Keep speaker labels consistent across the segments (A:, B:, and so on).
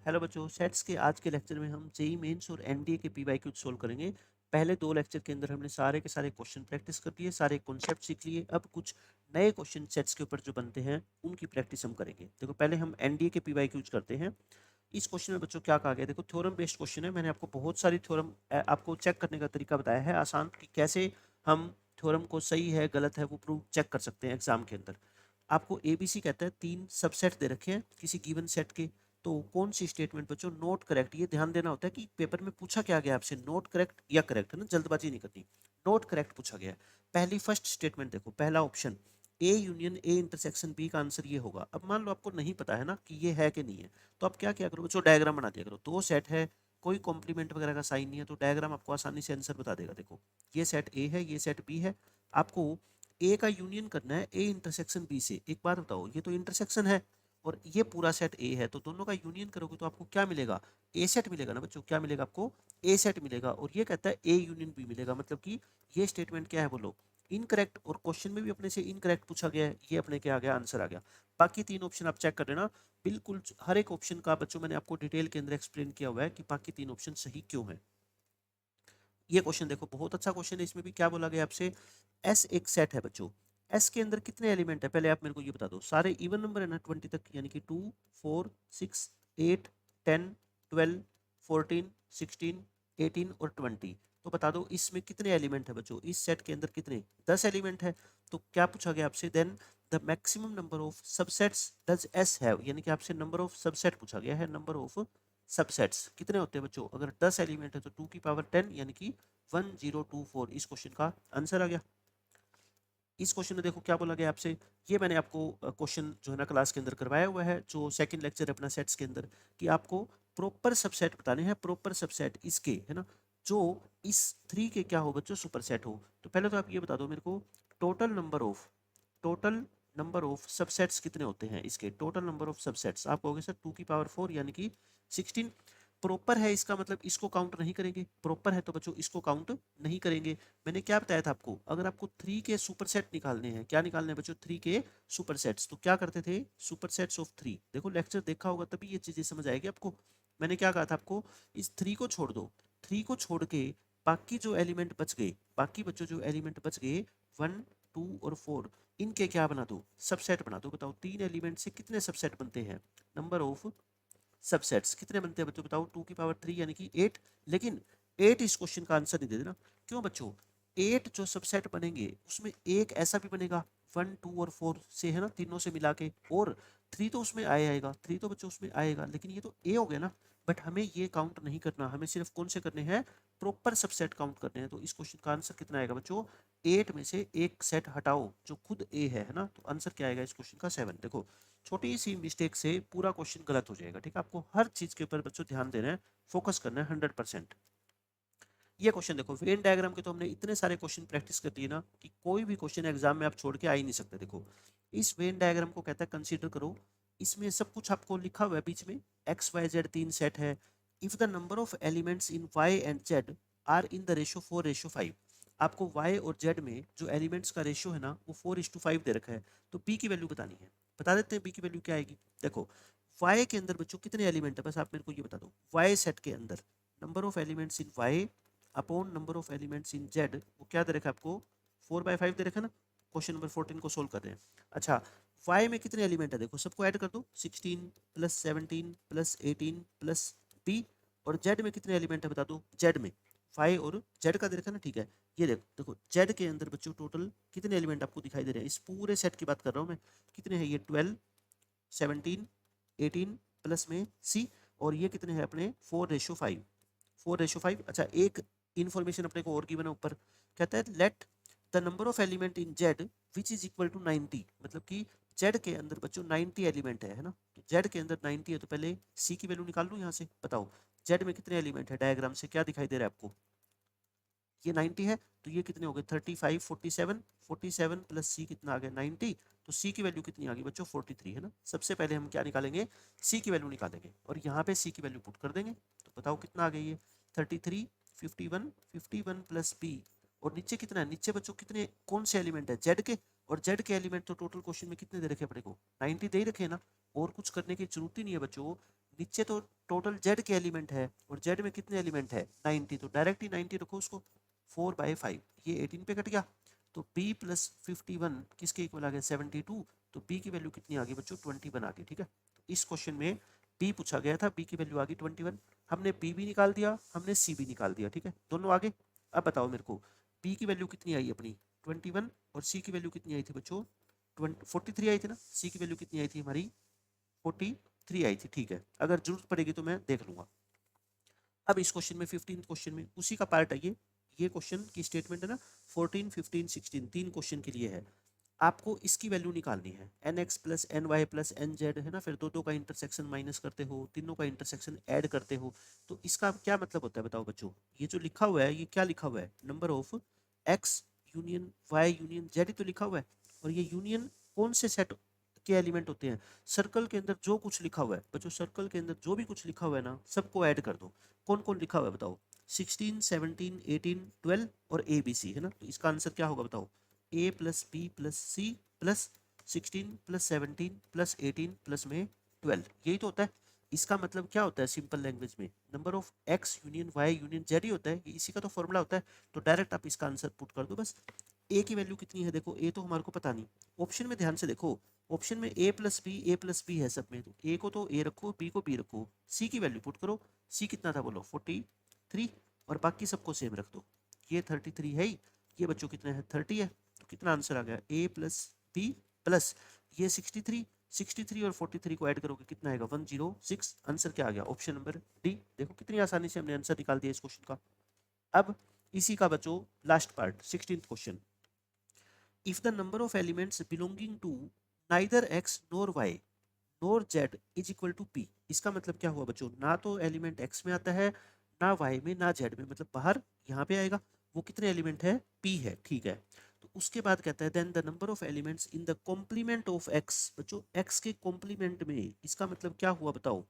A: Hello बच्चों, sets के आज के लेक्चर में हम जेईई मेंस और एनडीए के पीवाईक्यू सोल्व करेंगे। पहले दो लेक्चर के अंदर हमने सारे के सारे क्वेश्चन प्रैक्टिस कर लिए, सारे कॉन्सेप्ट सीख लिए। अब कुछ नए क्वेश्चन सेट्स के ऊपर जो बनते हैं उनकी प्रैक्टिस हम करेंगे। देखो, पहले हम एनडीए के पीवाईक्यूज करते हैं। इस क्वेश्चन में बच्चों क्या कहा गया, देखो थ्योरम बेस्ड क्वेश्चन है। मैंने आपको बहुत सारी थ्योरम आपको चेक करने का तरीका बताया है आसान, कि कैसे हम थ्योरम को सही है गलत है वो प्रूव चेक कर सकते हैं एग्जाम के अंदर। आपको एबीसी कहता है, 3 सबसेट दे रखे हैं किसी गिवन सेट के। तो कौन सी स्टेटमेंट बच्चों नोट करेक्ट, ये ध्यान देना होता है कि पेपर में पूछा क्या गया आपसे, नोट करेक्ट या करेक्ट, है ना, जल्दबाजी नहीं करनी। नोट करेक्ट पूछा गया है। पहली फर्स्ट स्टेटमेंट देखो, पहला option A union A intersection B का आंसर ये होगा। अब मान लो आपको नहीं पता है ना कि ये है कि नहीं है, तो आप क्या क्या करो बच्चों, डायग्राम बना दिया करो। दो सेट है, कोई कॉम्प्लीमेंट वगैरह का साइन नहीं है, तो डायग्राम आपको आसानी से आंसर बता देगा। देखो, ये सेट ए है, ये सेट बी है। आपको ए का यूनियन करना है ए इंटरसेक्शन बी से। एक बात बताओ, ये तो इंटरसेक्शन है और ये पूरा सेट ए है, तो दोनों का यूनियन करोगे तो आपको क्या मिलेगा, ए सेट मिलेगा ना बच्चों। क्या मिलेगा आपको, ए सेट मिलेगा। और ये कहता है ए यूनियन बी मिलेगा, मतलब कि ये स्टेटमेंट क्या है बोलो, इनकरेक्ट। और क्वेश्चन में भी अपने से इनकरेक्ट पूछा गया है, ये अपने क्या आ गया, आंसर आ गया। बाकी तीन ऑप्शन आप चेक कर लेना, बिल्कुल हर एक ऑप्शन का बच्चों मैंने आपको डिटेल के अंदर एक्सप्लेन किया हुआ है कि बाकी तीन ऑप्शन सही क्यों है। ये क्वेश्चन देखो, बहुत अच्छा क्वेश्चन है। इसमें भी क्या बोला गया आपसे, एस एक सेट है बच्चों। एस के अंदर कितने एलिमेंट है, पहले आप मेरे को ये बता दो। सारे इवन नंबर है ना 20 तक, यानी कि 2 4 6 8 10 12 14 16 18 और 20। तो बता दो इसमें कितने एलिमेंट है बच्चों, इस सेट के अंदर कितने, 10 एलिमेंट है। तो क्या पूछा गया आपसे, then the maximum number of subsets does S have, यानी कि आपसे नंबर ऑफ सबसेट पूछा गया है। नंबर ऑफ सबसेट्स कितने होते हैं बच्चों, अगर 10 एलिमेंट है तो 2 की पावर 10, यानी कि 1024। इस क्वेश्चन का आंसर आ गया। इस क्वेश्चन में देखो क्या बोला गया आपसे, ये मैंने आपको क्वेश्चन जो है ना क्लास के अंदर करवाया हुआ है, जो सेकंड लेक्चर है अपना सेट्स के अंदर, कि आपको प्रॉपर सबसेट बताने हैं। प्रॉपर सबसेट इसके, है ना, जो इस 3 के क्या हो बच्चों, सुपर सेट हो। तो पहले तो आप ये बता दो मेरे को, टोटल नंबर ऑफ सबसेट्स कितने होते हैं इसके। टोटल नंबर ऑफ सबसेट्स आप कहोगे सर 2 की पावर 4, यानी कि 16। प्रॉपर है इसका मतलब इसको काउंट नहीं करेंगे, प्रॉपर है तो बच्चों इसको काउंट नहीं करेंगे। मैंने क्या बताया था आपको, अगर आपको 3 के सुपर सेट निकालने हैं, क्या निकालने हैं बच्चों, 3 के सुपर सेट्स, तो क्या करते थे, सुपर सेट्स ऑफ 3। देखो लेक्चर देखा होगा तभी ये चीजें समझ आएगी आपको। मैंने क्या कहा था आपको, इस 3 को छोड़ दो, 3 को छोड़ के बाकी जो एलिमेंट बच गए, बाकी बच्चों जो एलिमेंट बच गए 1 2 और 4, इनके क्या बना दो, सबसेट बना दो। बताओ 3 एलिमेंट से कितने सबसेट बनते हैं, नंबर ऑफ सबसेट्स कितने बनते हैं बच्चों, बताओ 2 की पावर 3 यानी कि 8। लेकिन 8 इस क्वेश्चन का आंसर नहीं दे देना। क्यों बच्चों, 8 जो सबसेट बनेंगे उसमें एक ऐसा भी बनेगा 1 2 और 4 से, है ना, तीनों से मिला के। और 3 तो उसमें आएगा, 3 तो बच्चों उसमें आएगा, लेकिन ये तो ए हो गया ना। बट हमें ये काउंट नहीं करना, हमें सिर्फ कौन से करने हैं, प्रॉपर सबसेट काउंट करने हैं। तो इस क्वेश्चन का आंसर कितना आएगा बच्चों, 8 में से एक सेट हटाओ जो खुद ए है ना, तो आंसर क्या आएगा इस क्वेश्चन का, 7। देखो, छोटी सी मिस्टेक से पूरा क्वेश्चन गलत हो जाएगा, ठीक है। आपको हर चीज के ऊपर बच्चों ध्यान देना है, फोकस करना है 100%। ये क्वेश्चन देखो, वेन डायग्राम के तो हमने इतने सारे क्वेश्चन प्रैक्टिस कर दिए ना कि कोई भी क्वेश्चन एग्जाम में आप छोड़ के आ ही नहीं सकते। देखो, इस वेन डायग्राम को कहता है कंसीडर करो, इसमें सब कुछ आपको लिखा हुआ है बीच में, एक्स वाई जेड 3 सेट है। If the number of elements in Y and Z are in the ratio 4:5, आपको वाई और जेड में जो एलिमेंट्स का रेशियो है ना वो 4:5 दे रखा है। तो बी की वैल्यू बतानी है, बता देते हैं बी की वैल्यू क्या आएगी। देखो, वाई के अंदर बच्चों कितने एलिमेंट है, बस आप मेरे को ये बता दो, वाई सेट के अंदर number of elements in Y upon number of elements in Z, वो क्या दे रखा है आपको, 4/5 दे रखा है ना। क्वेश्चन नंबर 14 को सोल्व कर रहे हैं। अच्छा, वाई में कितने एलिमेंट है, देखो सबको ऐड कर दो, 16 प्लस 17 प्लस 18 प्लस बी। और जेड में कितने एलिमेंट है बता दो, जेड में वाई और जेड का दे रखा है ना, ठीक है। ये देखो देखो जेड के अंदर बच्चों टोटल कितने एलिमेंट आपको दिखाई दे रहे हैं, इस पूरे सेट की बात कर रहा हूँ मैं। कितने हैं ये, 12 17 18 प्लस में सी। और ये कितने हैं अपने, 4:5, 4:5। अच्छा, एक इंफॉर्मेशन अपने को और गिवन है ऊपर, कहता है let the number of element in Z which is equal to 90, मतलब कि जेड के अंदर बच्चों 90 एलिमेंट है ना। तो जेड के अंदर 90 है, तो पहले सी की वैल्यू निकाल लूँ यहाँ से। बताओ जेड में कितने एलिमेंट है, डायग्राम से क्या दिखाई दे रहा है आपको, ये 90 है, तो ये कितने हो गए 35 47, 47 प्लस सी कितना आ गया 90। तो सी की वैल्यू कितनी आ गई बच्चों 43, है ना। सबसे पहले हम क्या निकालेंगे, सी की वैल्यू निकालेंगे और यहाँ पे सी की वैल्यू पुट कर देंगे। तो बताओ कितना आ गई ये 33 51 51 प्लस बी। और नीचे कितना है, नीचे बच्चों कितने कौन से एलिमेंट है, जेड के। और जेड के एलिमेंट तो टोटल क्वेश्चन में कितने दे रखे अपने को, 90 दे ही रखे ना। और कुछ करने की जरूरत ही नहीं है बच्चों, नीचे तो टोटल जेड के एलिमेंट है और जेड में कितने एलिमेंट है 90, तो डायरेक्ट ही 90 रखो उसको, 4/5 ये 18 पे कट गया, तो b प्लस 51 किसके इक्वल आ गया 72, तो b की वैल्यू कितनी आ गई बच्चों 21 आ गई। ठीक है, तो इस क्वेश्चन में b पूछा गया था, b की वैल्यू आ गई 21, हमने b भी निकाल दिया, हमने c भी निकाल दिया। ठीक है, दोनों आगे। अब बताओ मेरे को b की वैल्यू कितनी आई अपनी 21 और c की वैल्यू कितनी आई थी बच्चों 43 आई थी ना, c की वैल्यू कितनी आई थी हमारी 43 आई थी। ठीक है, अगर जरूरत पड़ेगी तो मैं देख लूंगा। अब इस क्वेश्चन में 15 क्वेश्चन में उसी का पार्ट है ये क्वेश्चन की स्टेटमेंट है ना, 14 15 16 तीन क्वेश्चन के लिए है। आपको इसकी वैल्यू निकालनी है, n X plus n Y plus n Z है ना, फिर दो दो का इंटरसेक्शन माइनस करते हो, तीनों का इंटरसेक्शन ऐड करते हो। तो इसका क्या मतलब होता है बताओ बच्चों, ये जो लिखा हुआ है ये क्या लिखा हुआ है, number of X union Y union Z ही तो लिखा हुआ है। और ये यूनियन कौन से सेट के एलिमेंट होते हैं, सर्कल के अंदर जो कुछ लिखा हुआ है बच्चों, सर्कल के अंदर जो भी कुछ लिखा हुआ है ना सबको ऐड कर दो। कौन कौन लिखा हुआ है बताओ, 16 17 18 12 और ए बी सी है ना, तो इसका आंसर क्या होगा बताओ, A plus B plus C plus 16 plus 17 plus 18 plus में 12, यही तो होता है। इसका मतलब क्या होता है सिंपल लैंग्वेज में, number of X union Y union Z ही होता है, ये इसी का तो फॉर्मूला होता है। तो डायरेक्ट आप इसका आंसर पुट कर दो बस। ए की वैल्यू कितनी है देखो, ए तो हमारे को पता नहीं, ऑप्शन में ध्यान से देखो, ऑप्शन में ए प्लस बी है सब में, तो ए को तो ए रखो, बी को बी रखो, सी की वैल्यू पुट करो, सी कितना था बोलो 43, और बाकी सबको सेम रख दो। ये 33 है ही, ये बच्चों कितना है 30 है, तो कितना आंसर आ गया ए प्लस बी प्लस ये 63, 63 और 43 को ऐड करोगे कितना आएगा 106, आंसर क्या आ गया ऑप्शन नंबर डी। देखो कितनी आसानी से हमने आंसर निकाल दिया इस क्वेश्चन का। अब इसी का बच्चों last part 16th question, if the number of elements belonging to neither x nor y nor z is equal to p, इसका मतलब क्या हुआ बच्चों, ना तो एलिमेंट x में आता है ना y में ना z में, मतलब बाहर यहाँ पे आएगा, वो कितने एलिमेंट है p है। ठीक है, तो उसके बाद कहता है then the number of elements in the complement of x, बच्चों x के कॉम्प्लीमेंट में, इसका मतलब क्या हुआ बताओ,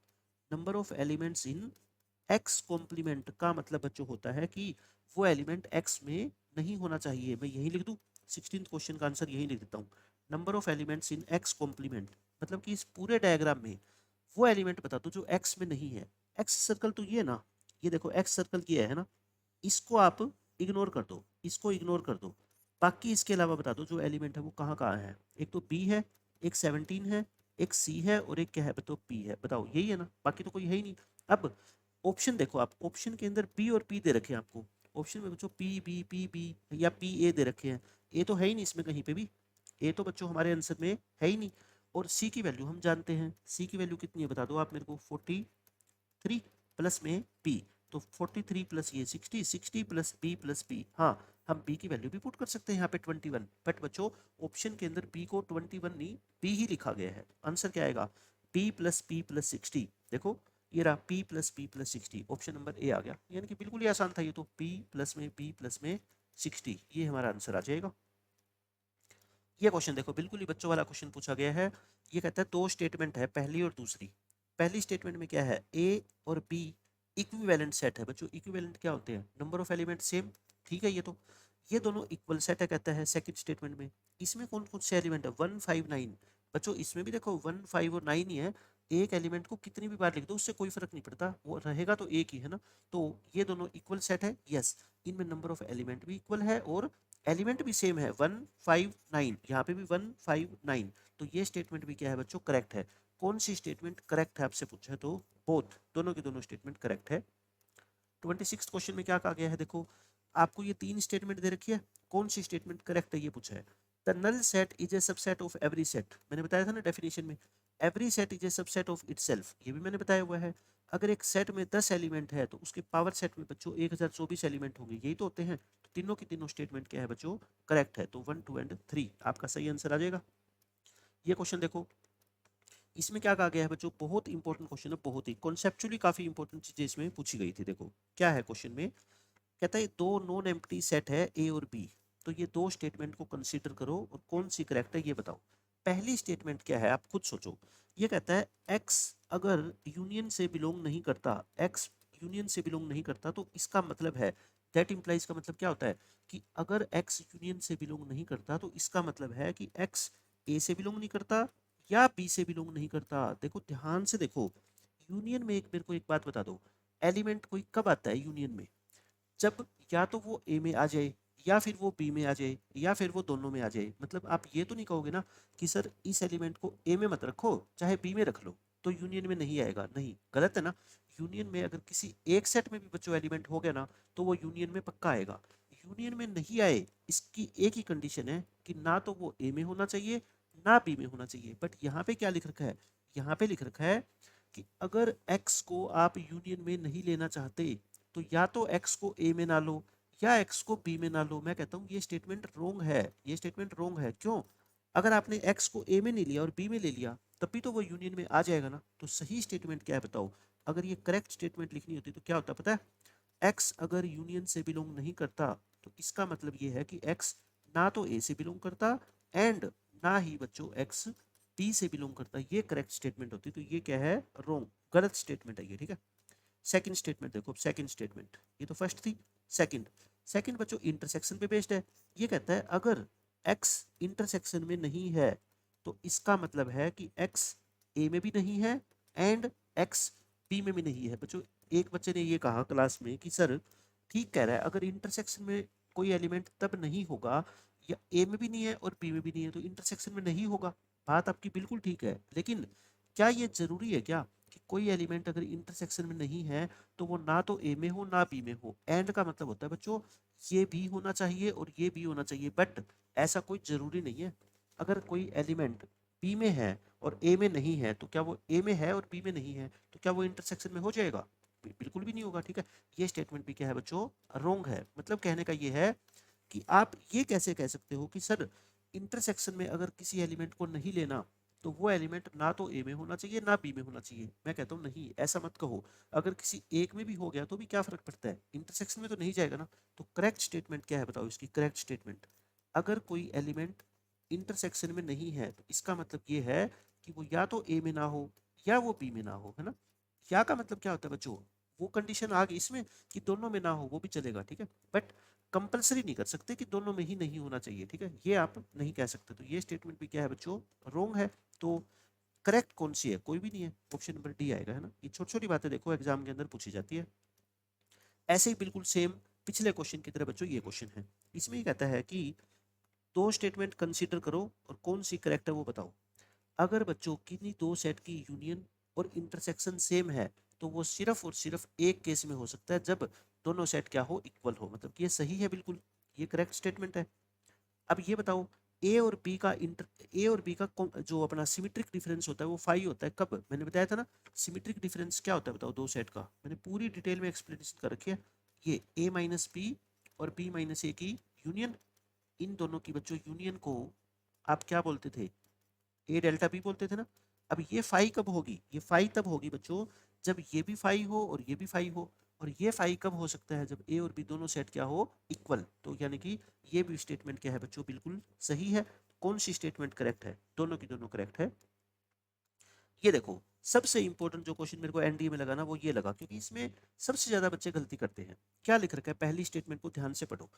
A: number of elements in x complement का मतलब बच्चों होता है कि वो एलिमेंट x में नहीं होना चाहिए, मैं यही लिख दूं 16th क्वेश्चन का आंसर यही लिख देता हूँ, number of elements in x complement, मतलब कि इस पूरे डायग्राम में वो एलिमेंट बता दो जो x में नहीं है। x सर्कल तो ये ना, ये देखो x सर्कल ये है ना, इसको आप इग्नोर कर दो, इसको इग्नोर कर दो, बाकी इसके अलावा बता दो जो एलिमेंट है वो कहाँ कहाँ है, एक तो b है, एक 17 है, एक c है और एक क्या है बताओ p है, बताओ यही है ना, बाकी तो कोई है ही नहीं। अब ऑप्शन देखो, आप ऑप्शन के अंदर p और p दे रखे हैं आपको, ऑप्शन में बच्चों पी बी पी बी या पी ए दे रखे हैं, ए तो है ही नहीं इसमें कहीं पे भी, ए तो बच्चों हमारे आंसर में है ही नहीं। और सी की वैल्यू हम जानते हैं, सी की वैल्यू कितनी है बता दो आप मेरे को 43 प्लस में पी, तो 43 प्लस ये 60, 60 प्लस बी, हाँ हम बी की वैल्यू भी पुट कर सकते हैं यहाँ पे 21, बट बच्चों ऑप्शन के अंदर बी को 21 नहीं बी ही लिखा गया है, आंसर क्या आएगा पी प्लस 60, देखो ये रहा p plus B plus 60, option number A आ गया, यानी कि बिल्कुल ही आसान था ये तो, p प्लस में b प्लस में 60, ये हमारा आंसर आ जाएगा। ये क्वेश्चन देखो बिल्कुल ही बच्चों वाला क्वेश्चन पूछा गया है, ये कहता है दो स्टेटमेंट है पहली और दूसरी, पहली स्टेटमेंट में क्या है a और b इक्विवेलेंट सेट है, बच्चों इक्विवेलेंट क्या होते हैं, नंबर ऑफ एलिमेंट सेम, ठीक है, ये दोनों इक्वल सेट है कहता है सेकंड स्टेटमेंट में, इसमें कौन कौन से एलिमेंट है 1 5 9, बच्चों इसमें भी देखो 1 5 और 9 ही है, एक एलिमेंट को कितनी भी बार लिख दो उससे कोई फर्क नहीं पड़ता, वो रहेगा तो एक ही है ना, तो ये दोनों इक्वल सेट है, यस इनमें नंबर ऑफ एलिमेंट भी इक्वल है और एलिमेंट भी सेम है 1 5 9, यहाँ पे भी 1 5 9, तो ये स्टेटमेंट भी क्या है बच्चों करेक्ट है। कौन सी स्टेटमेंट करेक्ट है आपसे पूछा है तो बोथ, दोनों के दोनों स्टेटमेंट करेक्ट है। 26 क्वेश्चन में क्या कहा गया है देखो, आपको ये तीन स्टेटमेंट दे रखी है, कौन सी स्टेटमेंट करेक्ट है ये पूछा है। The null set is a subset of every set, मैंने बताया था ना डेफिनेशन में, every set is a subset of itself, ये भी मैंने बताया हुआ है। अगर एक सेट में 10 एलिमेंट है तो उसके पावर सेट में बच्चों 1024 एलिमेंट होंगे, यही तो होते हैं, तो तीनों की तीनों स्टेटमेंट क्या है बच्चों करेक्ट है, तो 1 2 एंड 3 आपका सही आंसर आ जाएगा। ये क्वेश्चन देखो, इसमें क्या कहा गया है बच्चों, बहुत इंपॉर्टेंट क्वेश्चन है, बहुत ही कॉन्सेप्चुअली काफी इंपॉर्टेंट चीजें इसमें पूछी गई थी। देखो क्या है क्वेश्चन में, कहता है दो नॉन एम्प्टी सेट है ए और बी, तो ये दो स्टेटमेंट को कंसीडर करो और कौन सी करेक्ट है ये बताओ। पहली स्टेटमेंट क्या है आप खुद सोचो, ये कहता है एक्स अगर यूनियन से बिलोंग नहीं करता, एक्स यूनियन से बिलोंग नहीं करता, तो इसका मतलब है दैट इम्प्लाइज का मतलब क्या होता है कि अगर एक्स यूनियन से बिलोंग नहीं करता तो इसका मतलब है कि एक्स ए से बिलोंग नहीं करता या बी से बिलोंग नहीं करता। देखो ध्यान से देखो, यूनियन में एक मेरे को एक बात बता दो, एलिमेंट कोई कब आता है यूनियन में? जब या तो वो ए में आ जाए, या फिर वो बी में आ जाए, या फिर वो दोनों में आ जाए। मतलब आप ये तो नहीं कहोगे ना कि सर इस एलिमेंट को ए में मत रखो, चाहे बी में रख लो, तो यूनियन में नहीं आएगा। नहीं, गलत है ना। यूनियन में अगर किसी एक सेट में भी बच्चों एलिमेंट हो गया ना, तो वो यूनियन में पक्का आएगा। यूनियन में नहीं आए, इसकी एक ही कंडीशन है कि ना तो वो ए में होना चाहिए, ना बी में होना चाहिए। बट यहाँ पे क्या लिख रखा है? यहाँ पे लिख रखा है कि अगर एक्स को आप यूनियन में नहीं लेना चाहते, तो या तो एक्स को ए में ना लो, या एक्स को बी में ना लो। मैं कहता हूँ ये स्टेटमेंट रोंग है, ये स्टेटमेंट रोंग है। क्यों? अगर आपने एक्स को ए में नहीं लिया और बी में ले लिया, तब भी तो वो यूनियन में आ जाएगा ना। तो सही स्टेटमेंट क्या है बताओ? अगर ये करेक्ट स्टेटमेंट लिखनी होती तो क्या होता पता है? एक्स अगर यूनियन से बिलोंग नहीं करता, तो इसका मतलब ये है कि एक्स ना तो ए से बिलोंग करता, एंड ना ही बच्चों एक्स बी से बिलोंग करता। ये करेक्ट स्टेटमेंट होती। तो ये क्या है? रोंग, गलत स्टेटमेंट है ये, ठीक है। सेकंड स्टेटमेंट देखो, सेकंड स्टेटमेंट, ये तो फर्स्ट थी। सेकंड, सेकंड बच्चों इंटरसेक्शन पे बेस्ड है। ये कहता है अगर x इंटरसेक्शन में नहीं है, तो इसका मतलब है कि x a में भी नहीं है, एंड x b में भी नहीं है। बच्चों एक बच्चे ने ये कहा क्लास में कि सर ठीक कह रहा है, अगर इंटरसेक्शन में कोई एलिमेंट तब नहीं होगा, या a में भी नहीं है और b में भी नहीं है, तो इंटरसेक्शन में नहीं होगा। बात आपकी बिल्कुल ठीक है, लेकिन क्या ये जरूरी है क्या कि कोई एलिमेंट अगर इंटरसेक्शन में नहीं है तो वो ना तो ए में हो ना बी में हो? एंड का मतलब होता है बच्चों ये भी होना चाहिए और ये भी होना चाहिए, बट ऐसा कोई जरूरी नहीं है। अगर कोई एलिमेंट बी में है और ए में नहीं है, तो क्या वो ए में है और बी में नहीं है, तो क्या वो इंटरसेक्शन में हो जाएगा? बिल्कुल भी नहीं होगा, ठीक है। ये स्टेटमेंट भी क्या है बच्चों? रोंग है। मतलब कहने का ये है कि आप ये कैसे कह सकते हो कि सर इंटरसेक्शन में अगर किसी एलिमेंट को नहीं लेना, तो वो एलिमेंट ना तो ए में होना चाहिए ना बी में होना चाहिए। मैं कहता हूँ नहीं, ऐसा मत कहो। अगर किसी एक में भी हो गया तो भी क्या फर्क पड़ता है, इंटरसेक्शन में तो नहीं जाएगा ना। तो करेक्ट स्टेटमेंट क्या है बताओ? इसकी करेक्ट स्टेटमेंट, अगर कोई एलिमेंट इंटरसेक्शन में नहीं है, तो इसका मतलब ये है कि वो या तो ए में ना हो या वो बी में ना हो, है ना। या का मतलब क्या होता है बच्चों? वो कंडीशन आ गई इसमें कि दोनों में ना हो, वो भी चलेगा, ठीक है। बट कंपलसरी नहीं कर सकते कि दोनों में ही नहीं होना चाहिए, ठीक है। ये आप नहीं कह सकते। तो ये स्टेटमेंट भी क्या है बच्चों? रोंग है। तो करेक्ट कौन सी है? कोई भी नहीं है। ऑप्शन नंबर डी आएगा, है ना। ये छोटी छोटी बातें देखो एग्जाम के अंदर पूछी जाती है। ऐसे ही बिल्कुल सेम पिछले क्वेश्चन की तरह बच्चों ये क्वेश्चन है। इसमें ये कहता है कि दो स्टेटमेंट कंसीडर करो और कौन सी करेक्ट है वो बताओ। अगर बच्चों किन्हीं दो सेट की यूनियन और इंटरसेक्शन सेम है, तो वो सिर्फ और सिर्फ एक केस में हो सकता है, जब दोनों सेट क्या हो? इक्वल हो। मतलब कि ये सही है बिल्कुल, ये करेक्ट स्टेटमेंट है। अब ये बताओ, ए और बी का जो अपना सिमेट्रिक डिफरेंस होता है वो 5 होता है कब? मैंने बताया था ना। सिमेट्रिक डिफरेंस क्या होता है बताओ दो सेट का? मैंने पूरी डिटेल में एक्सप्लेनेशन कर रखी है। ये ए माइनस बी और बी माइनस ए की यूनियन, इन दोनों की बच्चों यूनियन को आप क्या बोलते थे? ए डेल्टा बी बोलते थे ना। अब ये फाई कब होगी? ये फाई तब होगी बच्चों जब ये भी फाई हो और ये भी फाई हो। और ये फाई कब हो सकता है? जब ए और बी दोनों सेट क्या हो? इक्वल। तो यानी कि ये भी स्टेटमेंट क्या है बच्चों? बिल्कुल सही है। कौन सी स्टेटमेंट करेक्ट है? दोनों की दोनों करेक्ट है। ये देखो, सबसे इंपॉर्टेंट जो क्वेश्चन मेरे को एनडीए में लगा ना, वो ये लगा क्योंकि इसमें सबसे ज्यादा बच्चे गलती करते हैं। क्या लिख रखा है? पहली स्टेटमेंट को ध्यान से पढ़ो।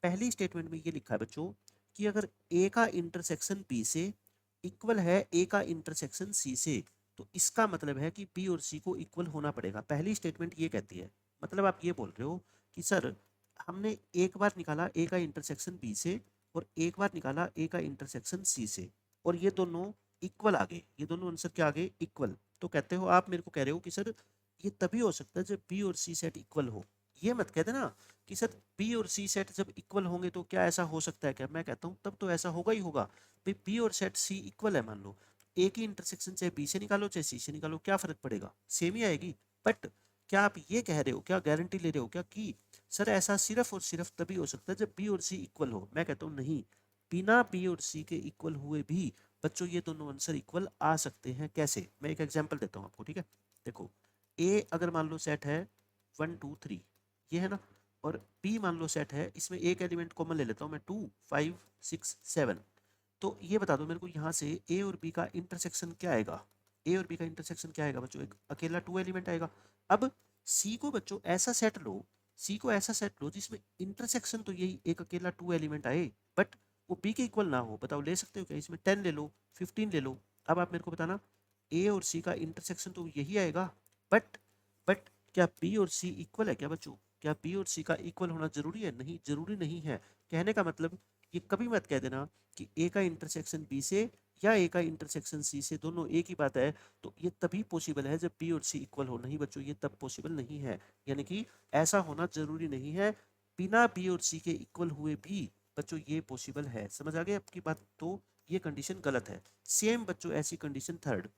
A: पहली स्टेटमेंट में ये लिखा है बच्चों कि अगर ए का इंटरसेक्शन बी से इक्वल है ए का इंटरसेक्शन सी से, तो इसका मतलब है कि बी और सी को इक्वल होना पड़ेगा। पहली स्टेटमेंट ये कहती है। मतलब आप ये बोल रहे हो कि सर हमने एक बार निकाला ए का इंटरसेक्शन बी से और एक बार निकाला ए का इंटरसेक्शन सी से, और ये दोनों इक्वल आ गए। ये दोनों आंसर क्या आ गए? इक्वल। तो कहते हो आप, मेरे को कह रहे हो कि सर ये तभी हो सकता है जब बी और सी सेट इक्वल हो। ये मत कह देना कि सर बी और सी सेट जब इक्वल होंगे तो क्या ऐसा हो सकता है क्या? मैं कहता हूँ तब तो ऐसा होगा ही होगा। भाई बी और सेट सी इक्वल है मान लो, ए की इंटरसेक्शन चाहे बी से निकालो चाहे सी से निकालो, क्या फर्क पड़ेगा? सेम ही आएगी। बट क्या आप ये कह रहे हो, क्या गारंटी ले रहे हो क्या कि सर ऐसा सिर्फ और सिर्फ तभी हो सकता है जब बी और सी इक्वल हो? मैं कहता हूँ नहीं, बिना बी और सी के इक्वल हुए भी बच्चों ये दोनों आंसर इक्वल आ सकते हैं। कैसे? मैं एक एग्जांपल देता हूँ आपको, ठीक है। देखो, ए अगर मान लो सेट है 1 2 3, ये है ना, और बी मान लो सेट है, इसमें एक एलिमेंट कॉमन ले लेता हूँ मैं, 2 5 6 7। तो ये बता दो मेरे को यहाँ से ए और बी का इंटरसेक्शन क्या आएगा? ए और बी का इंटरसेक्शन क्या आएगा बच्चों? एक अकेला 2 एलिमेंट आएगा। अब सी को बच्चों ऐसा सेट लो, सी को ऐसा सेट लो जिसमें इंटरसेक्शन तो यही एक अकेला 2 एलिमेंट आए, बट वो बी के इक्वल ना हो। बताओ ले सकते हो क्या? इसमें 10 ले लो, 15 ले लो। अब आप मेरे को बताना, ए और सी का इंटरसेक्शन तो यही आएगा, बट बट क्या बी और सी इक्वल है क्या बच्चों? क्या बी और सी का इक्वल होना जरूरी है? नहीं, जरूरी नहीं है। कहने का मतलब ये कभी मत कह देना कि ए का इंटरसेक्शन बी से या ए का इंटरसेक्शन सी से दोनों एक ही बात है, तो ये तभी पॉसिबल है जब बी और सी इक्वल हो। नहीं बच्चों, ये तब पॉसिबल नहीं है, यानी कि ऐसा होना जरूरी नहीं है। बिना बी और सी के इक्वल हुए भी बच्चों ये पॉसिबल है। समझ आ गई आपकी बात? तो ये कंडीशन गलत है। सेम बच्चों ऐसी कंडीशन थर्ड,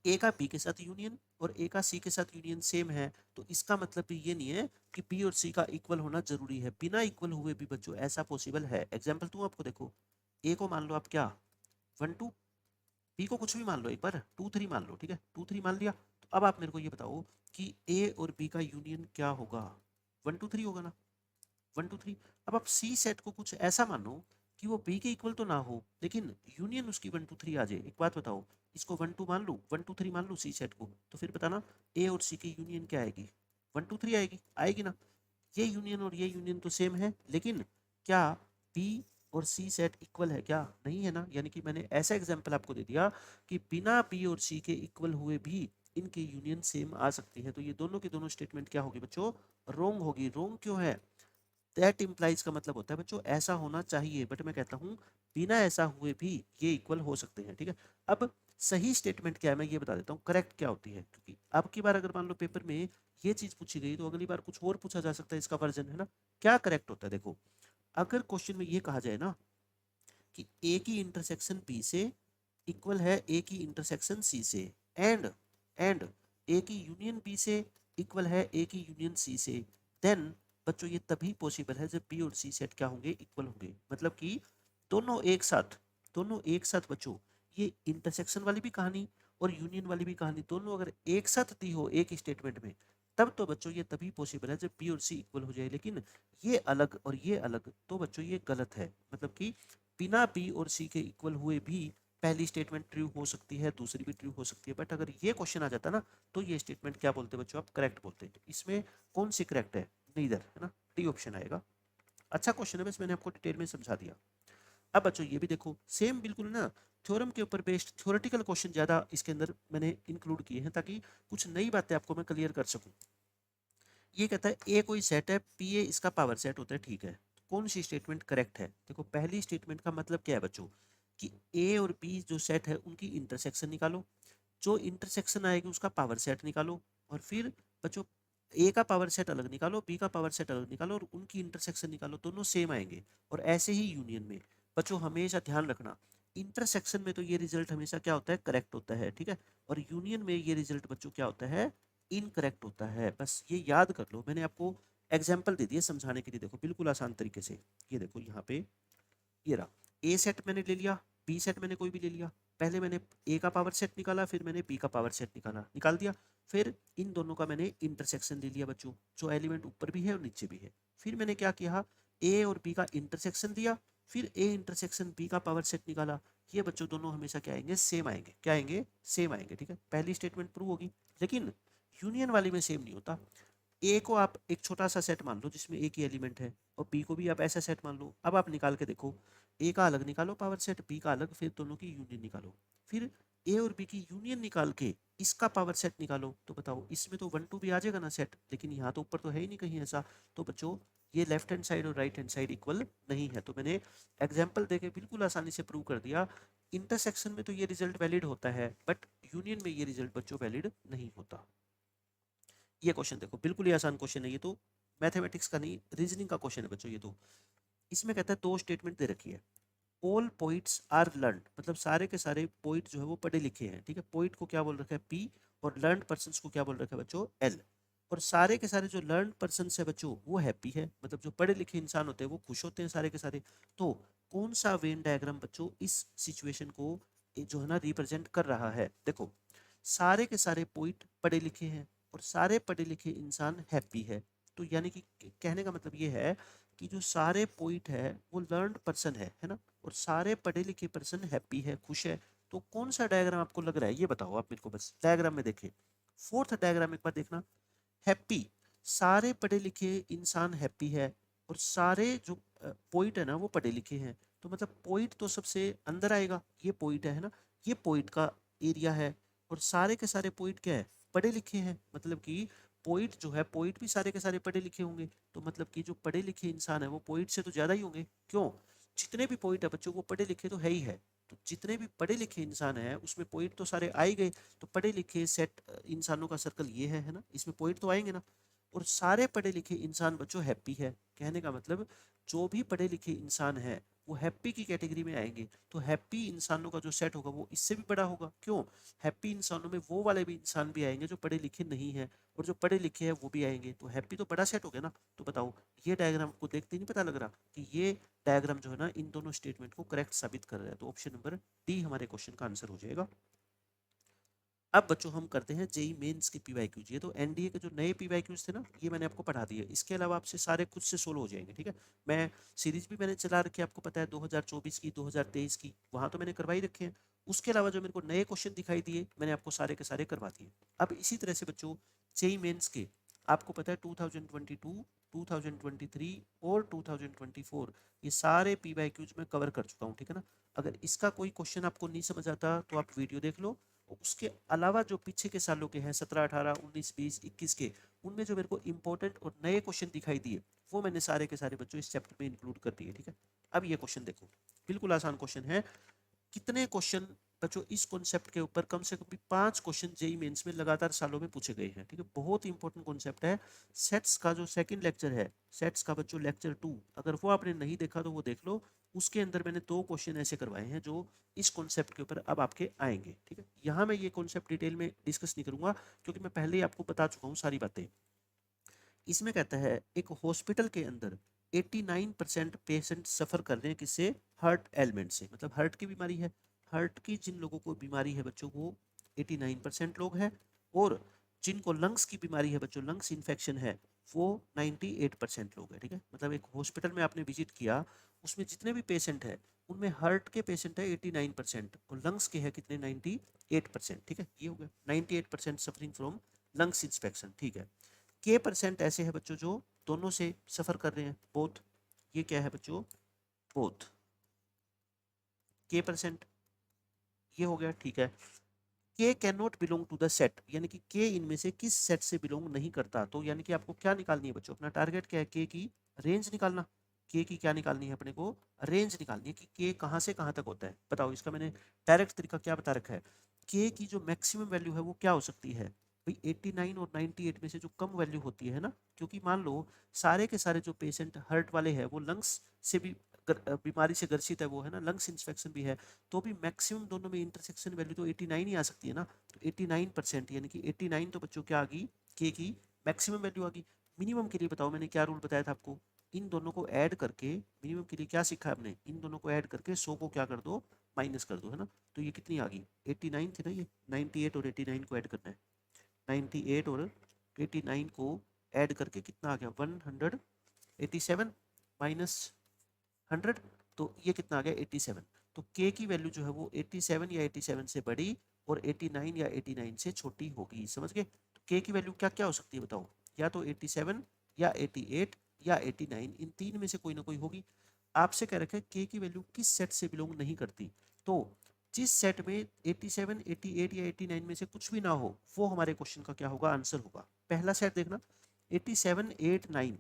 A: ए का बी के साथ यूनियन और ए का सी के साथ यूनियन सेम है, तो इसका मतलब भी ये नहीं है कि बी और सी का इक्वल होना जरूरी है। बिना इक्वल हुए भी बच्चों ऐसा पॉसिबल है। एग्जांपल दूं आपको, देखो ए को मान लो आप क्या 1 2, बी को कुछ भी मान लो, एक बार 2 3 मान लो, ठीक है 2 3 मान लिया। तो अब आप मेरे को ये बताओ कि ए और बी का यूनियन क्या होगा? 1 2 3 होगा ना, 1 2 3। अब आप सी सेट को कुछ ऐसा मानो कि वो बी के इक्वल तो ना हो लेकिन यूनियन उसकी 1 2 3 आ जाए। एक बात बताओ, इसको 1 2 मान लूं, 1 2 3 मान लूं सी सेट को, तो फिर बताना ए और सी की यूनियन क्या आएगी? 1 2 3 आएगी, आएगी ना? ये यूनियन और ये यूनियन तो सेम है, लेकिन क्या बी और सी सेट इक्वल है क्या? नहीं है ना। यानी कि मैंने ऐसा एग्जांपल आपको दे दिया कि बिना बी और सी के इक्वल हुए भी इनकी यूनियन सेम आ सकती है। तो ये दोनों की दोनों स्टेटमेंट क्या होगी बच्चों? रोंग होगी। रोंग क्यों है? दैट इम्प्लाइज का मतलब होता है बच्चों ऐसा होना चाहिए, बट मैं कहता हूं बिना ऐसा हुए भी ये इक्वल हो सकते हैं, ठीक है। अब सही स्टेटमेंट क्या है मैं ये बता देता हूँ, करेक्ट क्या होती है, क्योंकि अब की बार अगर मान लो पेपर में ये चीज पूछी गई तो अगली बार कुछ और पूछा जा सकता है, इसका वर्जन है ना। क्या करेक्ट होता है? देखो, अगर क्वेश्चन में ये कहा जाए ना कि ए की इंटरसेक्शन बी से इक्वल है ए की इंटरसेक्शन सी से, एंड एंड ए की यूनियन बी से इक्वल है ए की यूनियन सी से, देन बच्चों ये तभी पॉसिबल है जब बी और सी सेट क्या होंगे? इक्वल होंगे। मतलब कि दोनों एक साथ, दोनों एक साथ बच्चों, ये इंटरसेक्शन वाली भी कहानी और यूनियन वाली भी कहानी दोनों अगर एक साथ दी हो एक स्टेटमेंट में, तब तो बच्चों ये तभी पॉसिबल है जब बी और सी इक्वल हो जाए। लेकिन ये अलग और ये अलग तो बच्चों ये गलत है। मतलब कि बिना बी और सी के इक्वल हुए भी पहली स्टेटमेंट ट्रू हो सकती है, दूसरी भी ट्रू हो सकती है, बट अगर ये क्वेश्चन आ जाता ना तो ये स्टेटमेंट क्या बोलते हैं बच्चों? आप करेक्ट बोलते हैं। इसमें कौन सी करेक्ट है? नीदर, है ना, डी ऑप्शन आएगा। अच्छा क्वेश्चन है, बस मैंने आपको डिटेल में समझा दिया। अब बच्चों ये भी देखो सेम बिल्कुल ना, थ्योरम के ऊपर बेस्ड थ्योरेटिकल क्वेश्चन ज्यादा इसके अंदर मैंने इंक्लूड किए हैं ताकि कुछ नई बातें आपको मैं क्लियर कर सकूं। ये कहता है ए कोई सेट है, पी ए इसका पावर सेट होता है, ठीक है, तो कौन सी स्टेटमेंट करेक्ट है? देखो पहली स्टेटमेंट का मतलब क्या है बच्चों कि ए और बी जो सेट है उनकी इंटरसेक्शन निकालो, जो इंटरसेक्शन आएगी उसका पावर सेट निकालो, और फिर बच्चों ए का पावर सेट अलग निकालो, बी का पावर सेट अलग निकालो और उनकी इंटरसेक्शन निकालो, दोनों सेम आएंगे। और ऐसे ही यूनियन में बच्चों हमेशा ध्यान रखना, इंटरसेक्शन में तो ये रिजल्ट हमेशा क्या होता है? करेक्ट होता है, ठीक है। और यूनियन में ये रिजल्ट बच्चों क्या होता है? इनकरेक्ट होता है। बस ये याद कर लो, मैंने आपको एग्जाम्पल दे दिया समझाने के लिए। देखो बिल्कुल आसान तरीके से, ये देखो यहाँ पे ये रहा, ए सेट मैंने ले लिया, बी सेट मैंने कोई भी ले लिया। पहले मैंने ए का पावर सेट निकाला, फिर मैंने बी का पावर सेट निकाल दिया। फिर इन दोनों का मैंने इंटरसेक्शन ले लिया बच्चों, जो एलिमेंट ऊपर भी है और नीचे भी है। फिर मैंने क्या किया? ए और बी का इंटरसेक्शन दिया, फिर ए इंटरसेक्शन बी का पावर सेट निकाला। ये बच्चों दोनों हमेशा क्या आएंगे? सेम आएंगे। क्या आएंगे? सेम आएंगे, ठीक है। पहली स्टेटमेंट प्रूव होगी। लेकिन यूनियन वाली में सेम नहीं होता। ए को आप एक छोटा सा सेट मान लो जिसमें एक ही एलिमेंट है, और बी को भी आप ऐसा सेट मान लो। अब आप निकाल के देखो, ए का अलग निकालो पावर सेट, बी का अलग, फिर दोनों की यूनियन निकालो। फिर ए और बी की यूनियन निकाल के इसका पावर सेट निकालो, तो बताओ इसमें तो 1 2 भी आ जाएगा ना सेट, लेकिन यहाँ तो ऊपर तो है ही नहीं कहीं ऐसा। तो बच्चों ये लेफ्ट हैंड साइड और राइट हैंड साइड इक्वल नहीं है। तो मैंने एग्जाम्पल देके बिल्कुल आसानी से प्रूव कर दिया, इंटरसेक्शन में तो ये रिजल्ट वैलिड होता है बट यूनियन में ये रिजल्ट बच्चों वैलिड नहीं होता। ये क्वेश्चन देखो बिल्कुल ही आसान क्वेश्चन है, ये तो मैथमेटिक्स का नहीं रीजनिंग का क्वेश्चन है बच्चों ये तो। इसमें कहता है दो स्टेटमेंट दे रखी है, ऑल पोइट्स आर लर्न, मतलब सारे के सारे पोइट जो है वो पढ़े लिखे हैं, ठीक है। पोइट को क्या बोल रखा है? पी, और लर्न पर्सन को क्या बोल रखा है बच्चों? एल। और सारे के सारे जो लर्न पर्सन है बच्चों वो हैप्पी है, मतलब जो पढ़े लिखे इंसान होते हैं वो खुश होते हैं सारे के सारे। तो कौन सा वेन डायग्राम बच्चों इस सिचुएशन को जो है ना रिप्रेजेंट कर रहा है? देखो सारे के सारे पोइट पढ़े लिखे हैं और सारे पढ़े लिखे इंसान हैप्पी है। तो यानी कि कहने का मतलब ये है कि जो सारे पोइट है वो लर्नड पर्सन है ना, और सारे पढ़े लिखे पर्सन हैप्पी है, खुश है। तो कौन सा डायग्राम आपको लग रहा है ये बताओ आप मेरे को, बस डायग्राम में देखें। फोर्थ डायग्राम एक बार देखना, हैप्पी, सारे पढ़े लिखे इंसान हैप्पी है और सारे जो पोइट है ना वो पढ़े लिखे हैं। तो मतलब पोइट तो सबसे अंदर आएगा, ये पोइट है ना, ये पोइट का एरिया है। और सारे के सारे पोइट क्या है? पढ़े लिखे हैं, मतलब कि पोइट जो है, पोइट भी सारे के सारे पढ़े लिखे होंगे, तो मतलब कि जो पढ़े लिखे इंसान है वो पोइट से तो ज़्यादा ही होंगे। क्यों? जितने भी पोइट है बच्चों वो पढ़े लिखे तो है ही है। तो जितने भी पढ़े लिखे इंसान हैं उसमें पोइट तो सारे आ ही गए, तो पढ़े लिखे सेट इंसानों का सर्कल ये है ना, इसमें पोइट तो आएंगे ना। और सारे पढ़े लिखे इंसान बच्चों हैप्पी है, कहने का मतलब जो भी पढ़े लिखे इंसान है वो हैप्पी की कैटेगरी में आएंगे। तो हैप्पी इंसानों का जो सेट होगा वो इससे भी बड़ा होगा। क्यों? हैप्पी इंसानों में वो वाले भी इंसान भी आएंगे जो पढ़े लिखे नहीं है, और जो पढ़े लिखे हैं वो भी आएंगे, तो हैप्पी तो बड़ा सेट हो गया ना। तो बताओ, ये डायग्राम को देखते नहीं पता लग रहा कि ये डायग्राम जो है ना इन दोनों स्टेटमेंट को करेक्ट साबित कर रहा है। तो ऑप्शन नंबर डी हमारे क्वेश्चन का आंसर हो जाएगा। अब बच्चों हम करते हैं जेई मेंस के पीवाईक्यूज। ये तो एनडीए के जो नए पीवाईक्यूज थे ना ये मैंने आपको पढ़ा दिए, इसके अलावा आपसे सारे खुद से सोल्व हो जाएंगे। ठीक है, मैं सीरीज भी मैंने चला रखी है, आपको पता है 2024 की, 2023 की, वहां तो मैंने करवाई रखे हैं। उसके अलावा जो मेरे को नए क्वेश्चन दिखाई दिए मैंने आपको सारे के सारे करवा दिए। अब इसी तरह से बच्चों जेई मेंस के आपको पता है 2022, 2023 और 2024 ये सारे पीवाईक्यूज मैं कवर कर चुका हूँ। ठीक है ना, अगर इसका कोई क्वेश्चन आपको नहीं समझ आता तो आप वीडियो देख लो। उसके अलावा जो पीछे के सालों के हैं 17, 18, 19, 20, 21 के, उनमें जो मेरे को इंपॉर्टेंट और नए क्वेश्चन दिखाई दिए वो मैंने सारे के सारे बच्चों इस चैप्टर में इंक्लूड कर दिए। ठीक है, अब ये क्वेश्चन देखो, बिल्कुल आसान क्वेश्चन है। कितने क्वेश्चन बच्चों इस कॉन्सेप्ट के ऊपर, कम से कम भी 5 क्वेश्चन जेई मेंस में लगातार सालों में पूछे गए हैं। ठीक है, बहुत ही इंपॉर्टेंट कॉन्सेप्ट है। सेट्स का जो सेकंड लेक्चर है, सेट्स का बच्चों लेक्चर 2, अगर वो आपने नहीं देखा तो वो देख लो। उसके अंदर मैंने 2 क्वेश्चन ऐसे करवाए हैं जो इस कॉन्सेप्ट के ऊपर अब आपके आएंगे। ठीक है, यहाँ मैं ये कॉन्सेप्ट डिटेल में डिस्कस नहीं करूंगा क्योंकि मैं पहले ही आपको बता चुका हूँ सारी बातें। इसमें कहता है एक हॉस्पिटल के अंदर 89% पेशेंट सफर कर रहे हैं किससे? हार्ट एलिमेंट से, मतलब हार्ट की बीमारी है। हार्ट की जिन लोगों को बीमारी है बच्चों वो 89% लोग हैं, और जिनको लंग्स की बीमारी है बच्चों, लंग्स इन्फेक्शन है, वो 98% लोग हैं। ठीक है, मतलब एक हॉस्पिटल में आपने विजिट किया, उसमें जितने भी पेशेंट है उनमें हार्ट के पेशेंट है 89% और लंग्स के है कितने? 98%। ठीक है, ये हो गया 98% सफरिंग फ्रॉम लंग्स इन्फेक्शन। ठीक है, के परसेंट ऐसे हैं बच्चों जो दोनों से सफर कर रहे हैं, बोथ। ये क्या है बच्चों? बोथ। के परसेंट ये हो गया। ठीक है, K can not belong to the set, यानी कि के इनमें से किस सेट से बिलोंग नहीं करता। तो यानी कि आपको क्या निकालनी है बच्चों? अपना टारगेट क्या है? के की रेंज निकालना। के की क्या निकालनी है अपने को? रेंज निकालनी है कि के कहाँ से कहाँ तक होता है। बताओ, इसका मैंने डायरेक्ट तरीका क्या बता रखा है? के की जो मैक्सिमम वैल्यू है वो क्या हो सकती है भाई? 89 और 98 में से जो कम वैल्यू होती है ना, क्योंकि मान लो सारे के सारे जो पेशेंट हार्ट वाले हैं वो लंग्स से भी बीमारी से ग्रसित है, वो है ना, लंग्स इन्फेक्शन भी है, तो भी मैक्सिमम दोनों में इंटरसेक्शन वैल्यू तो 89 ही आ सकती है ना। तो 89% यानी कि 89 तो बच्चों क्या आ गई? के की मैक्सिमम वैल्यू आ गई। मिनिमम के लिए बताओ मैंने क्या रूल बताया था आपको? इन दोनों को ऐड करके, मिनिमम के लिए क्या सीखा आपने? इन दोनों को ऐड करके 100 को क्या कर दो? माइनस कर दो, है ना। तो ये कितनी आ गई? 89 थी ना ये, 98 और 89 को ऐड करना है। 98 और 89 को ऐड करके कितना आ गया? 187 माइनस 100, तो ये कितना आ गया? 87। तो के की वैल्यू जो है वो 87 या 87 से बड़ी और 89 या 89 से छोटी होगी। समझ गए? तो के की वैल्यू क्या क्या हो सकती है बताओ? या तो 87 या 88 या 89, इन तीन में से कोई ना कोई होगी। आपसे कह रखा है के की वैल्यू किस सेट से बिलोंग नहीं करती। तो जिस सेट में 87, 88 या 89 में से कुछ भी ना हो वो हमारे क्वेश्चन का क्या होगा? आंसर होगा। पहला सेट देखना, 87, 8, 9,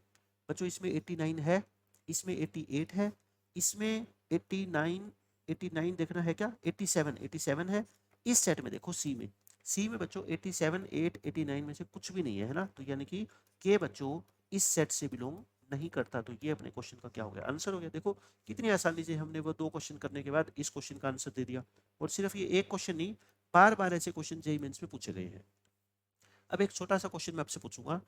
A: बच्चों इसमें 89 है, इसमें 88 है, इसमें 89, 89 देखना है क्या? 87, 87 है। इस सेट में देखो सी में, सी में बच्चों 87, 8, 89 में से कुछ भी नहीं है, है ना। तो यानी कि के बच्चों इस सेट से बिलोंग नहीं करता। तो ये अपने क्वेश्चन का क्या हो गया? आंसर हो गया। देखो कितनी आसानी से हमने वो 2 क्वेश्चन करने के बाद इस क्वेश्चन का आंसर दे दिया। और सिर्फ ये एक क्वेश्चन नहीं, बार बार ऐसे क्वेश्चन जेईई मेंस में पूछे गए हैं। अब एक छोटा सा क्वेश्चन मैं आपसे पूछूंगा,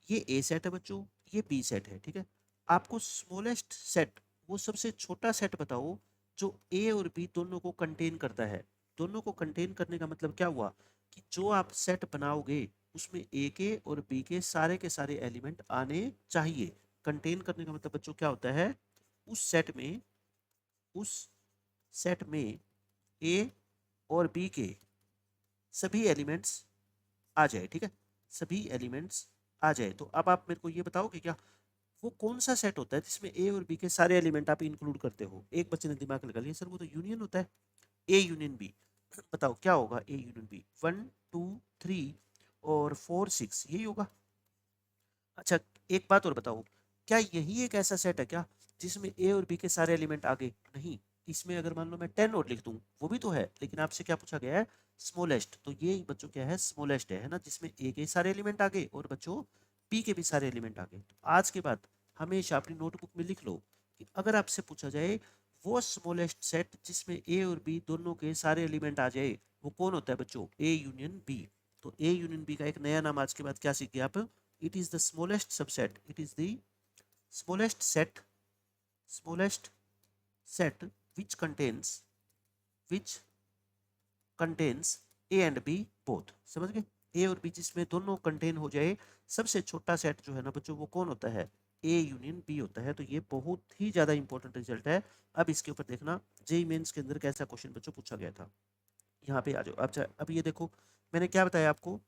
A: ये ए सेट है बच्चों, ये बी सेट है। ठीक है, आपको स्मॉलेस्ट सेट, वो सबसे छोटा सेट बताओ जो ए और बी दोनों को कंटेन करता है। दोनों को कंटेन करने का मतलब क्या हुआ कि जो आप सेट बनाओगे उसमें ए के और बी के सारे एलिमेंट आने चाहिए। कंटेन करने का मतलब बच्चों क्या होता है? उस सेट में, उस सेट में ए और बी के सभी एलिमेंट्स आ जाए। ठीक है, सभी एलिमेंट्स आ जाए। तो अब आप मेरे को ये बताओगे क्या वो कौन सा सेट होता है जिसमें ए और बी के सारे एलिमेंट आप इंक्लूड करते हो? एक बच्चे ने दिमाग लगा लिया, सर वो तो यूनियन होता है, ए यूनियन बी। बताओ क्या होगा ए यूनियन बी? 1, 2, 3 और 4 6 यही होगा। अच्छा एक बात और बताओ, क्या यही एक ऐसा सेट है क्या जिसमें ए और बी के सारे एलिमेंट आ गए? नहीं, इसमें अगर मान लो मैं 10 और लिख दूं वो भी तो है, लेकिन आपसे क्या पूछा गया है? स्मॉलेस्ट। तो ये बच्चों क्या है? स्मॉलेस्ट है ना, जिसमें ए के सारे एलिमेंट आ गए और बच्चों बी के भी सारे एलिमेंट आ गए। तो आज के बाद हमेशा अपनी नोटबुक में लिख लो कि अगर आपसे पूछा जाए वो स्मॉलेस्ट सेट जिसमें ए और बी दोनों के सारे एलिमेंट आ जाए, वो कौन होता है बच्चों? A union B. तो ए यूनियन बी का एक नया नाम आज के बाद क्या सीख गए आप? It is the smallest subset. It is the smallest smallest set which contains A and B both. समझ गए? A और B जिसमें दोनों कंटेन हो जाए, सबसे छोटा सेट जो है ना बच्चों वो कौन होता है? A यूनियन B होता है। तो ये बहुत ही ज्यादा इंपॉर्टेंट रिजल्ट है। अब इसके ऊपर देखना जेई मेंस के अंदर कैसा क्वेश्चन बच्चों पूछा गया था। यहाँ पे आ जाओ। अच्छा अब ये देखो, मैंने क्या बताया आपको,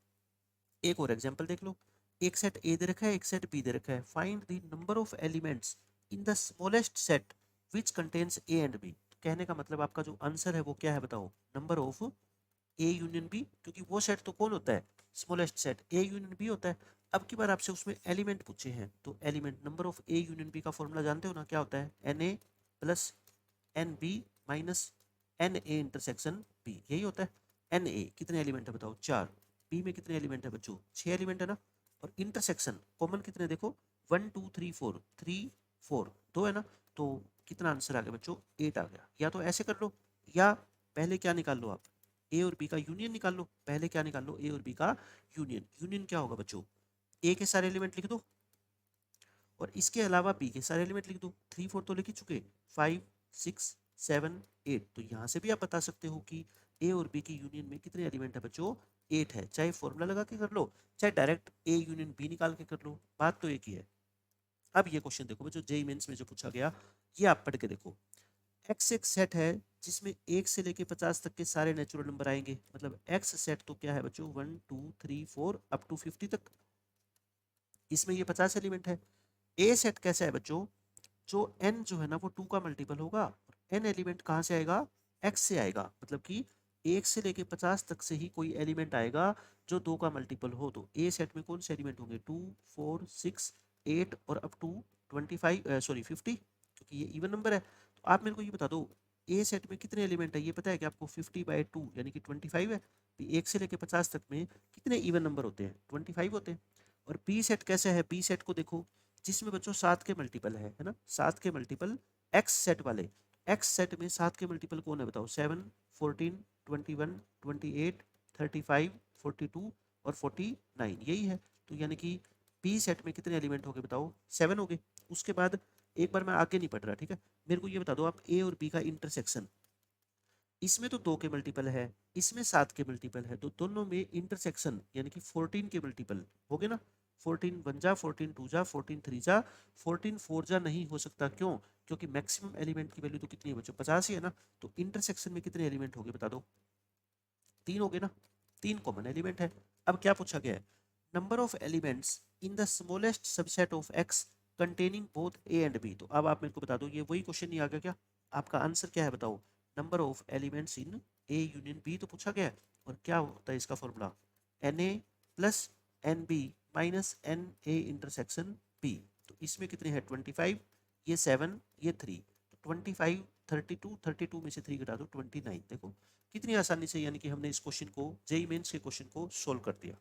A: एक और एग्जांपल देख लो। एक सेट ए दे रखा है, एक सेट बी दे रखा है। Find the number of elements in the smallest set which contains A and B. कहने का मतलब आपका जो आंसर है वो क्या है बताओ? Number of A union B, क्योंकि वो सेट तो कौन होता है? Smallest set A union B होता है। अब की बार आपसे उसमें एलिमेंट पूछे हैं, तो element number of A union B का फॉर्मूला जानते हो ना, क्या होता है? N A plus n B minus n A intersection B, यही होता है। एन ए कितने एलिमेंट है बताओ? 4। बी में कितने एलिमेंट है बच्चों? 6 एलिमेंट है ना। और इंटरसेक्शन कॉमन कितने देखो? 1 2 3 4, 3 4 2 है ना। तो कितना आंसर आ गया बच्चों? 8 आ गया। या तो ऐसे कर लो, या पहले क्या निकाल लो आप? ए और बी का यूनियन निकाल लो। पहले क्या निकाल लो? ए और बी का यूनियन। यूनियन क्या होगा बच्चों? ए के सारे एलिमेंट लिख दो और इसके अलावा बी के सारे एलिमेंट लिख दो। 3 4 तो लिख ही चुके, 5 6 7 8। तो यहाँ से भी आप बता सकते हो कि ए और बी की यूनियन में कितने एलिमेंट है बच्चों? 8 है। चाहे फॉर्मूला लगा के कर लो, चाहे डायरेक्ट ए यूनियन बी निकाल के कर लो, बात तो एक ही है। अब ये क्वेश्चन देखो बच्चों, जेईई मेंस में जो पूछा गया, ये आप पढ़ के देखो। एक्स एक सेट है जिसमें 1 से लेके 50 तक के सारे नेचुरल नंबर आएंगे। मतलब एक्स सेट तो क्या है बच्चों? 1 2 3 4 अप टू 50 तक। इसमें ये 50 एलिमेंट है। ए सेट कैसा है बच्चों? जो n जो है ना वो 2 का मल्टीपल होगा। n एलिमेंट कहाँ से आएगा? x से आएगा। मतलब कि 1 से लेके 50 तक से ही कोई एलिमेंट आएगा जो 2 का मल्टीपल हो। तो ए सेट में कौन से एलिमेंट होंगे? 2 4 6 8 और अप टू 25 सॉरी 50, क्योंकि ये इवन नंबर है। तो आप मेरे को ये बता दो, ए सेट में कितने एलिमेंट है? ये पता है कि आपको? 50/2 यानी कि 25 है। तो 1 से लेके 50 तक में कितने इवन नंबर होते हैं? 25 होते हैं। और बी सेट कैसा है? बी सेट को देखो, जिसमें बच्चों 7 के मल्टीपल है ना। 7 के मल्टीपल एक्स सेट वाले। एक्स सेट में 7 के मल्टीपल कौन है बताओ? 7 14 21 28 35 42 और 49, यही है। तो यानी कि बी सेट में कितने एलिमेंट हो गए बताओ? 7 हो गए। उसके बाद एक बार मैं आगे नहीं पढ़ रहा, ठीक है? मेरे को ये बता दो आप, ए और बी का इंटरसेक्शन, इसमें तो 2 के मल्टीपल है, इसमें 7 के मल्टीपल है, तो दोनों में इंटरसेक्शन यानी कि 14 के मल्टीपल हो गए ना। 14 1 जा, 14 2 जा, 14 3 जा, 14 4 जा नहीं हो सकता। क्यों? क्योंकि मैक्सिमम एलिमेंट की वैल्यू तो कितनी है बच्चों? 50 ही है ना। तो इंटरसेक्शन में कितने एलिमेंट हो गए बता दो? 3 हो गए ना। 3 कॉमन एलिमेंट है। अब क्या पूछा गया है? Number of elements in the smallest subset of X containing both A and B. तो अब आप मेरे को बता दो, ये वही क्वेश्चन नहीं आ गया क्या? आपका आंसर क्या है बताओ? Number of elements in A union B तो पूछा गया है। और क्या होता है इसका formula? N A plus n B minus n A intersection B. तो इसमें कितने हैं? 25, ये 7, ये 3। तो 25 32, 32 में से 3 घटा दो 29। देखो कितनी आसानी से, यानी कि हमने इस क्वेश्चन को, जेई मेंस के क्वेश्चन को सोल्व कर दिया।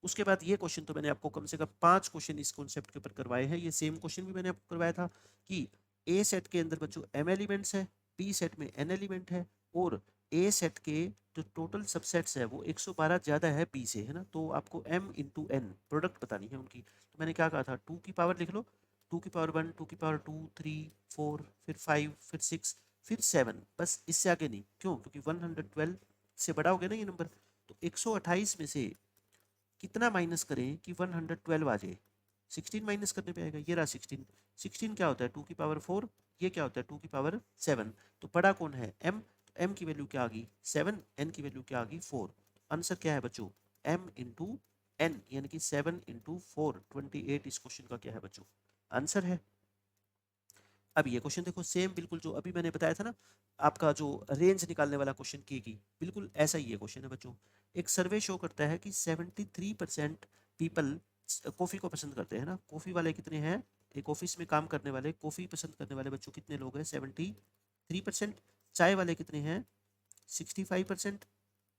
A: उसके बाद ये क्वेश्चन तो मैंने आपको कम से कम 5 क्वेश्चन इस कॉन्सेप्ट के ऊपर करवाए हैं। ये सेम क्वेश्चन भी मैंने आपको करवाया था कि ए सेट के अंदर बच्चों m एलिमेंट्स है, बी सेट में n एलिमेंट है, और ए सेट के जो टोटल सबसेट्स है वो 112 ज्यादा है बी से, है ना। तो आपको m इंटू n प्रोडक्ट बतानी है उनकी। तो मैंने क्या कहा था? 2 की पावर लिख लो, 2 की पावर 1, 2 की पावर 2, 3 4 फिर 5 फिर 6 फिर 7, बस इससे आगे नहीं। क्यों? क्योंकि 112 से बड़ा हो गया ना ये नंबर। तो 128 में से कितना माइनस करें कि 112 आ जाए? 16 माइनस करने पे आएगा। ये रहा 16। 16 क्या होता है? 2 की पावर 4। ये क्या होता है? 2 की पावर 7। तो बड़ा कौन है? m। तो m की वैल्यू क्या आ गई? 7। n की वैल्यू क्या आ गई? 4। आंसर क्या है बच्चों? m इंटू n, यानी कि 7 इंटू 4 28 इस क्वेश्चन का क्या है बच्चों? आंसर है। अब ये क्वेश्चन देखो, सेम बिल्कुल जो अभी मैंने बताया था ना, आपका जो रेंज निकालने वाला क्वेश्चन के की, बिल्कुल ऐसा ही ये क्वेश्चन है बच्चों। एक सर्वे शो करता है कि 73% पीपल कॉफ़ी को पसंद करते हैं ना। कॉफ़ी वाले कितने हैं, एक ऑफिस में काम करने वाले कॉफ़ी पसंद करने वाले बच्चों कितने लोग हैं, 73%। चाय वाले कितने हैं, 65%।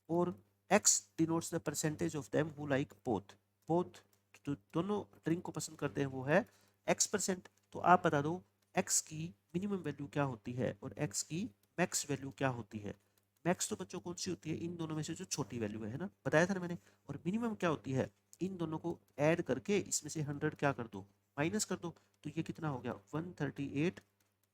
A: और x denotes the percentage of them who like both. Both तो दोनों ड्रिंक को पसंद करते हैं वो है X%। तो आप बता दो एक्स की मिनिमम वैल्यू क्या होती है और एक्स की मैक्स वैल्यू क्या होती है। मैक्स तो बच्चों कौन सी होती है, इन दोनों में से जो छोटी वैल्यू है ना, बताया था ना मैंने। और मिनिमम क्या होती है, इन दोनों को ऐड करके इसमें से 100 क्या कर दो, माइनस कर दो। तो ये कितना हो गया, 138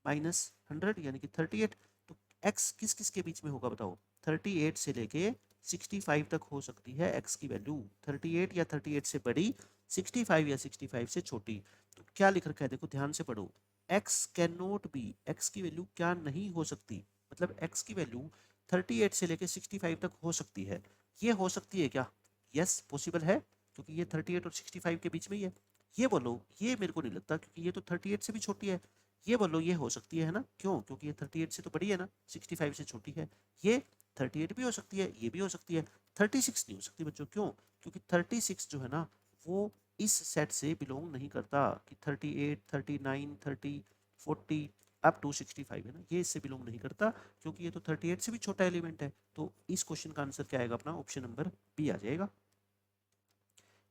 A: माइनस 100 यानी कि 38। तो एक्स किस किस के बीच में होगा बताओ, 38 से लेके 65 तक हो सकती है एक्स की वैल्यू। 38 या 38 से बड़ी, 65 या 65 से छोटी। तो क्या लिख रखा है देखो ध्यान से पढ़ो, x can not be, x की वैल्यू क्या नहीं हो सकती, मतलब एक्स की वैल्यू 38 से लेके 65 तक हो सकती है। ये हो सकती है क्या, यस पॉसिबल है, क्योंकि ये 38 और 65 के बीच में ही है। ये बोलो, ये मेरे को नहीं लगता क्योंकि ये तो 38 से भी छोटी है। ये बोलो ये हो सकती है ना, क्यों, क्योंकि ये 38 से तो बड़ी है ना, 65 से छोटी है। ये 38 भी हो सकती है, ये भी हो सकती है, 36 नहीं हो सकती बच्चों, क्यों, क्योंकि 36 जो है ना वो इस सेट से बिलोंग नहीं करता कि 38, 39, 30, 40 अप टू 65 है ना, ये इससे बिलोंग नहीं करता क्योंकि ये तो 38 से भी छोटा एलिमेंट है। तो इस क्वेश्चन का आंसर क्या आएगा अपना, ऑप्शन नंबर बी आ जाएगा।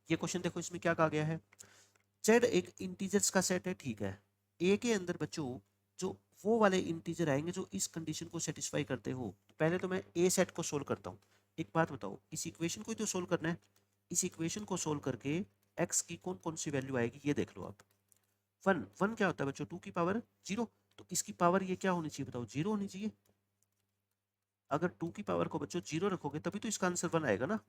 A: ये क्वेश्चन देखो, इसमें क्या कहा गया है, जेड एक इंटीजर्स का सेट है, ठीक है। ए के अंदर बच्चों जो वो वाले इंटीजर आएंगे जो इस कंडीशन को सेटिस्फाई करते हो। तो पहले तो मैं ए सेट को सोल्व करता हूँ। एक बात बताओ, इस इक्वेशन को ही तो सोल्व करना है। इस इक्वेशन को सोल्व करके एक्स की कौन कौन सी वैल्यू आएगी ये देख लो आप। वन, वन क्या होता है बच्चों, 2 की पावर 0। तो इसकी पावर ये क्या होनी चाहिए बताओ, 0 होनी चाहिए। अगर 2 की पावर को बच्चों 0 रखोगे तभी तो इसका आंसर 1 आएगा ना।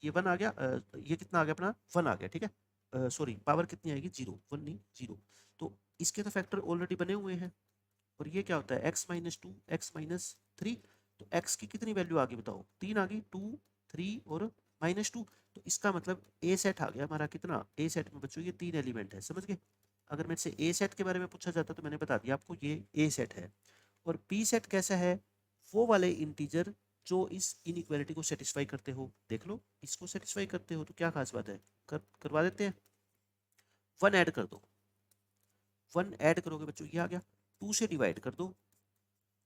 A: ये 1 आ गया, ये कितना आ गया अपना, 1 आ गया, ठीक है। सॉरी, पावर कितनी आएगी, 0, 1 नहीं 0। तो इसके तो फैक्टर ऑलरेडी बने हुए हैं। और ये क्या होता है, x-2, x-3। तो x की कितनी वैल्यू आ गई बताओ, 3 आ गई, 2, 3 और -2। तो इसका मतलब ए सेट आ गया हमारा कितना, ए सेट में बच्चों ये 3 एलिमेंट है, समझ गए। अगर मेरे से ए सेट के बारे में पूछा जाता तो मैंने बता दिया आपको ये ए सेट है। और बी सेट कैसा है, वो वाले इंटीजर जो इस इनइक्वालिटी को सेटिस्फाई करते हो। देख लो इसको सेटिस्फाई करते हो तो क्या खास बात है, करवा देते हैं। 1 ऐड कर दो, 1 ऐड करोगे बच्चों ये आ गया, 2 से डिवाइड कर दो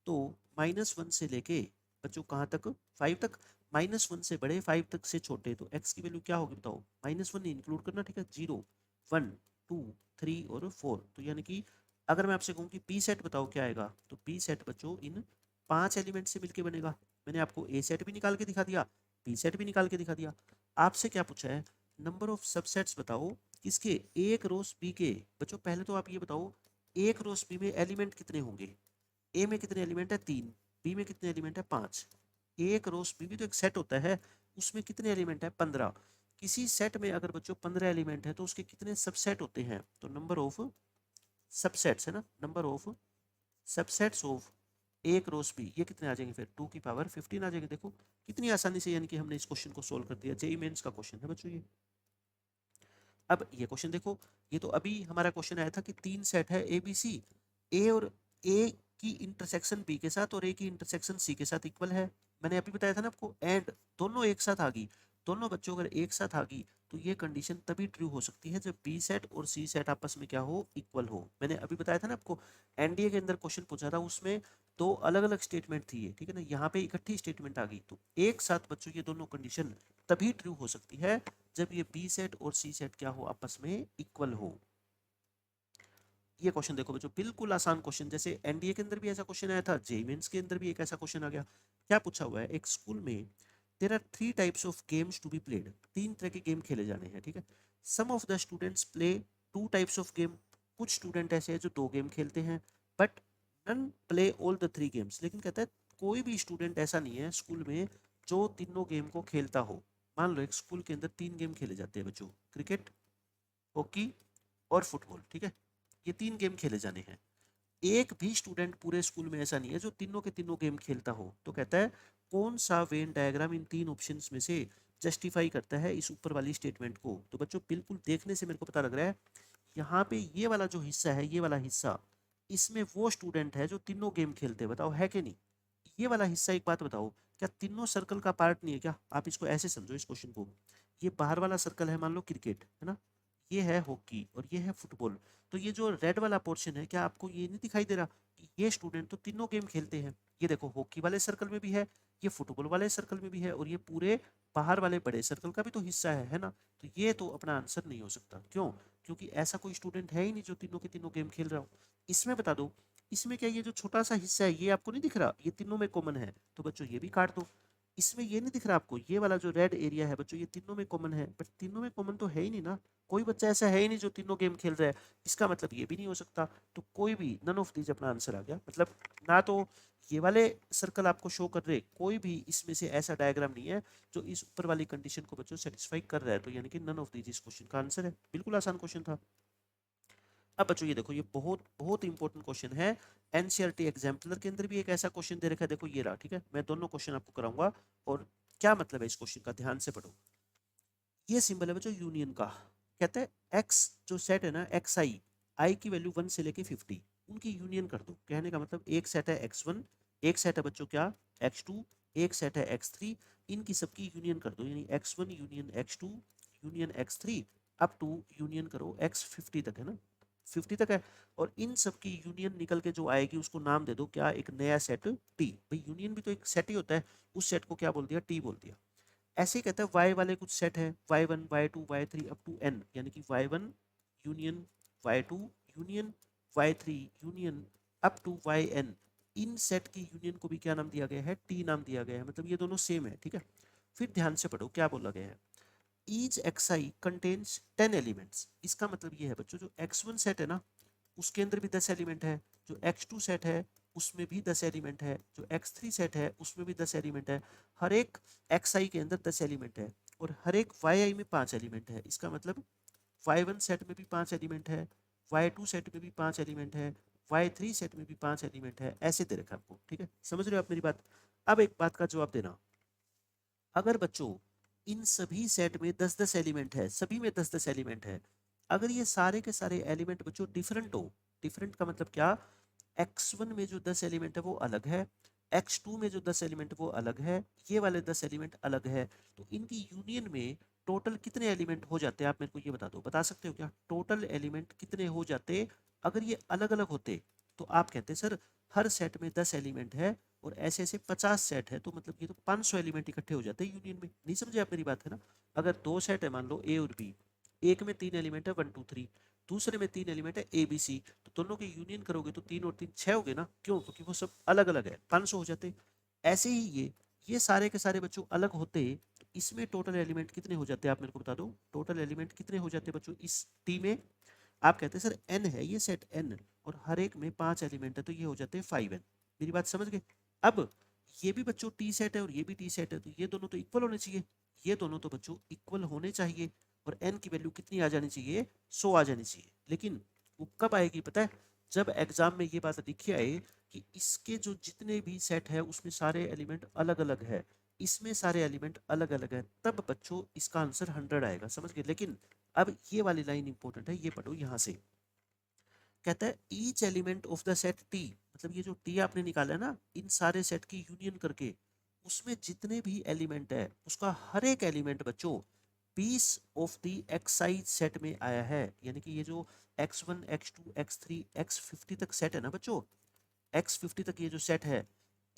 A: तो -1 से लेके बच्चों कहाँ तक, 5 तक। -1 से बड़े, 5 तक से छोटे, तो x की वैल्यू क्या होगी बताओ, -1 इंक्लूड करना, ठीक है। 0, 1, 2, 3 और 4। तो यानी कि अगर मैं आपसे कहूँ कि पी सेट बताओ क्या आएगा, तो पी सेट बच्चों इन 5 एलिमेंट से मिलके बनेगा। मैंने आपको ए सेट भी निकाल के दिखा दिया, पी सेट भी निकाल के दिखा दिया। आपसे क्या पूछा है, नंबर ऑफ सबसेट्स बताओ किसके, एक रोस बी के। बच्चों पहले तो आप ये बताओ, एक रोस बी में एलिमेंट कितने होंगे, ए में कितने एलिमेंट है, 3। बी में कितने एलिमेंट है, 5। एक रोस बी भी तो एक सेट होता है, उसमें कितने एलिमेंट है, 15। किसी सेट में अगर बच्चों 15 एलिमेंट है तो उसके कितने सबसेट होते हैं, तो नंबर ऑफ सबसेट्स है ना, नंबर ऑफ सबसेट्स ऑफ एक रोस बी, ये कितने आ जाएंगे फिर, 2 की पावर 15 आ जाएंगे। देखो कितनी आसानी से, यानी कि हमने इस क्वेश्चन को सोल्व कर दिया। जेई मेंस का क्वेश्चन है बच्चों ये। अब ये क्वेश्चन देखो, ये तो अभी हमारा क्वेश्चन आया था कि 3 सेट है ए बी सी, ए और ए की इंटरसेक्शन बी के साथ और ए की इंटरसेक्शन सी के साथ इक्वल है। मैंने अभी बताया था ना आपको, एंड दोनों एक साथ आ गई, दोनों बच्चों अगर एक साथ आ गई तो ये कंडीशन तभी ट्रू हो सकती है जब बी सेट और सी सेट आपस में क्या हो, इक्वल हो। मैंने अभी बताया था ना आपको, एनडीए के अंदर क्वेश्चन पूछा था, उसमें 2 अलग अलग स्टेटमेंट थी ये, ठीक है ना, यहाँ पे इकट्ठी स्टेटमेंट आ गई। तो एक साथ बच्चों ये दोनों कंडीशन तभी ट्रू हो सकती है जब ये बी सेट और सी सेट क्या हो, आपस में इक्वल हो। ये क्वेश्चन देखो बच्चों, बिल्कुल आसान क्वेश्चन, जैसे एनडीए के अंदर भी ऐसा क्वेश्चन आया था, जेईई मेंस के अंदर भी एक ऐसा क्वेश्चन आ गया। क्या पूछा हुआ है, एक स्कूल में there are 3 types of games to be played, 3 तरह के गेम खेले जाने हैं, ठीक है। Some of the students play 2 types of game, कुछ स्टूडेंट ऐसे हैं जो 2 गेम खेलते हैं, but none play all the 3 games. लेकिन कहता है कोई भी स्टूडेंट ऐसा नहीं है स्कूल में जो तीनों गेम को खेलता हो। मान लो एक स्कूल के अंदर 3 गेम खेले जाते हैं बच्चों, क्रिकेट, हॉकी और फुटबॉल, ठीक है। ये 3 गेम खेले जाने हैं, एक भी स्टूडेंट पूरे स्कूल में ऐसा नहीं है जो तीनों के तीनों गेम खेलता हो। तो कहता है कौन सा वेन डायग्राम इन 3 ऑप्शंस में से जस्टिफाई करता है इस ऊपर वाली स्टेटमेंट को। तो बच्चों बिल्कुल देखने से मेरे को पता लग रहा है, यहाँ पे ये वाला जो हिस्सा है, ये वाला हिस्सा इसमें वो स्टूडेंट है जो तीनों गेम खेलते हैं, बताओ है कि नहीं? ये वाला हिस्सा एक बात बताओ, क्या तीनों सर्कल का पार्ट नहीं है क्या? आप इसको ऐसे समझो इस क्वेश्चन को, ये बाहर वाला सर्कल है मान लो क्रिकेट है ना, ये है हॉकी और ये है फुटबॉल, तो ये जो रेड वाला पोर्शन है क्या आपको ये नहीं दिखाई दे रहा कि ये स्टूडेंट तो तीनों गेम खेलते हैं? ये देखो हॉकी वाले सर्कल में भी है, ये फुटबॉल वाले सर्कल में भी है, और ये पूरे बाहर वाले बड़े सर्कल का भी तो हिस्सा है ना? तो ये तो अपना आंसर नहीं हो सकता, क्यों? क्योंकि ऐसा कोई स्टूडेंट है ही नहीं जो तीनों के तीनों गेम खेल रहा हो। इसमें बता दो, इसमें क्या ये जो छोटा सा हिस्सा है ये आपको नहीं दिख रहा, ये तीनों में कॉमन है, तो बच्चों ये भी काट दो। इसमें ये नहीं दिख रहा आपको, ये वाला जो रेड एरिया है बच्चों, ये तीनों में कॉमन है, बट तीनों में कॉमन तो है ही नहीं ना, कोई बच्चा ऐसा है ही नहीं जो तीनों गेम खेल रहा है, इसका मतलब ये भी नहीं हो सकता। तो कोई भी नन ऑफ दीज अपना आंसर आ गया, मतलब ना तो ये वाले सर्कल आपको शो कर रहे, कोई भी इसमें से ऐसा डायग्राम नहीं है जो इस ऊपर वाली कंडीशन को बच्चों सेटिस्फाई कर रहा है, तो यानी कि नन ऑफ दीज इस क्वेश्चन का आंसर है। बिल्कुल आसान क्वेश्चन था। अब बच्चों ये देखो, ये बहुत बहुत इंपॉर्टेंट क्वेश्चन है, एनसीईआरटी एग्जाम्पलर के अंदर भी एक ऐसा क्वेश्चन दे रखा है, देखो ये रहा, ठीक है, मैं दोनों क्वेश्चन आपको कराऊंगा और क्या मतलब है इस क्वेश्चन का, ध्यान से पढ़ो। ये सिंबल है बच्चों यूनियन का, कहते हैं एक्स जो सेट है ना, एक्स आई, आई की वैल्यू 1 से लेके 50, उनकी यूनियन कर दो। कहने का मतलब एक सेट है x1, एक सेट है बच्चों क्या, x2, एक सेट है x3, इनकी सबकी यूनियन कर दो, यानी x1 union x2 union x3 up to union करो x50 तक, है ना, 50 तक है। और इन सब की यूनियन निकल के जो आएगी उसको नाम दे दो क्या, एक नया सेट टी। भाई यूनियन भी तो एक सेट ही होता है, उस सेट को क्या बोल दिया, टी बोल दिया। ऐसे ही कहते हैं वाई वाले कुछ सेट है, y1 y2 y3 up to n, यानी कि y1 union y2 union y3 union up to yn, इन सेट की यूनियन को भी क्या नाम दिया गया है, टी नाम दिया गया है, मतलब ये दोनों सेम है, ठीक है। फिर ध्यान से पढ़ो क्या बोला गया है, ईच xi कंटेन्स 10 एलिमेंट्स, इसका मतलब ये है बच्चों जो x1 सेट है ना उसके अंदर भी 10 एलिमेंट है, जो x2 सेट है उसमें भी 10 एलिमेंट है, जो x3 सेट है उसमें भी 10 एलिमेंट है, हर एक xi के अंदर 10 एलिमेंट है, और हर एक yi में 5 एलिमेंट है। इसका मतलब y1 सेट में भी 5 एलिमेंट है, y2 सेट में भी 5 एलिमेंट है, y3 सेट में भी 5 एलिमेंट है, ऐसे दे रखा आपको, ठीक है, समझ रहे हो आप मेरी बात? अब एक बात का जवाब देना, अगर बच्चों इन सभी सेट में 10-10 एलिमेंट है, सभी में 10-10 एलिमेंट है, अगर ये सारे के सारे एलिमेंट बच्चों डिफरेंट हो, डिफरेंट का मतलब क्या, x1 में जो 10 एलिमेंट है वो अलग है, x2 में जो 10 एलिमेंट वो अलग है, ये वाले 10 एलिमेंट अलग है, तो इनकी यूनियन में टोटल कितने एलिमेंट हो जाते हैं, आप मेरे को ये बता दो, बता सकते हो क्या, टोटल एलिमेंट कितने हो जाते अगर ये अलग अलग होते? तो आप कहते सर हर सेट में 10 एलिमेंट है और ऐसे ऐसे 50 सेट है, तो मतलब ये तो 500 एलिमेंट इकट्ठे हो जाते हैं यूनियन में, नहीं समझे आप मेरी बात, है ना? अगर दो सेट है मान लो ए और बी, एक में 3 एलिमेंट है 1 2 3, दूसरे में 3 एलिमेंट है ए बी सी, तो दोनों की यूनियन करोगे तो 3 और 3 6 हो गए ना, क्यों? क्योंकि वो सब अलग अलग है, 500 हो जाते। ऐसे ही ये सारे के सारे बच्चों अलग होते, तो इसमें टोटल एलिमेंट कितने हो जाते हैं आप मेरे को बता दो, टोटल एलिमेंट कितने हो जाते हैं बच्चों इस टी में? आप कहते हैं सर एन है ये सेट एन, और हर एक में 5 एलिमेंट है, तो ये हो जाते हैं 5n। मेरी बात समझ गए? अब ये भी बच्चों टी सेट है और ये भी टी सेट है, तो ये दोनों तो इक्वल होने चाहिए, ये दोनों तो बच्चों इक्वल होने चाहिए, और n की वैल्यू कितनी आ जानी चाहिए, 100 आ जानी चाहिए। लेकिन वो कब आएगी पता है, जब एग्जाम में ये बात लिखी आए कि इसके जो जितने भी सेट है उसमें सारे एलिमेंट अलग अलग है, इसमें सारे एलिमेंट अलग अलग है, तब बच्चों इसका आंसर 100 आएगा, समझ गए? लेकिन अब ये वाली लाइन इंपॉर्टेंट है, ये पढ़ो यहां से, कहता है each element of the set T, मतलब ये जो टी आपने निकाला है ना इन सारे सेट की यूनियन करके, उसमें जितने भी एलिमेंट है उसका हर एक एलिमेंट बच्चों piece of the excise set में आया है, यानी कि ये जो x1 x2 x3 x50 तक सेट है ना बच्चों, x50 तक ये जो सेट है,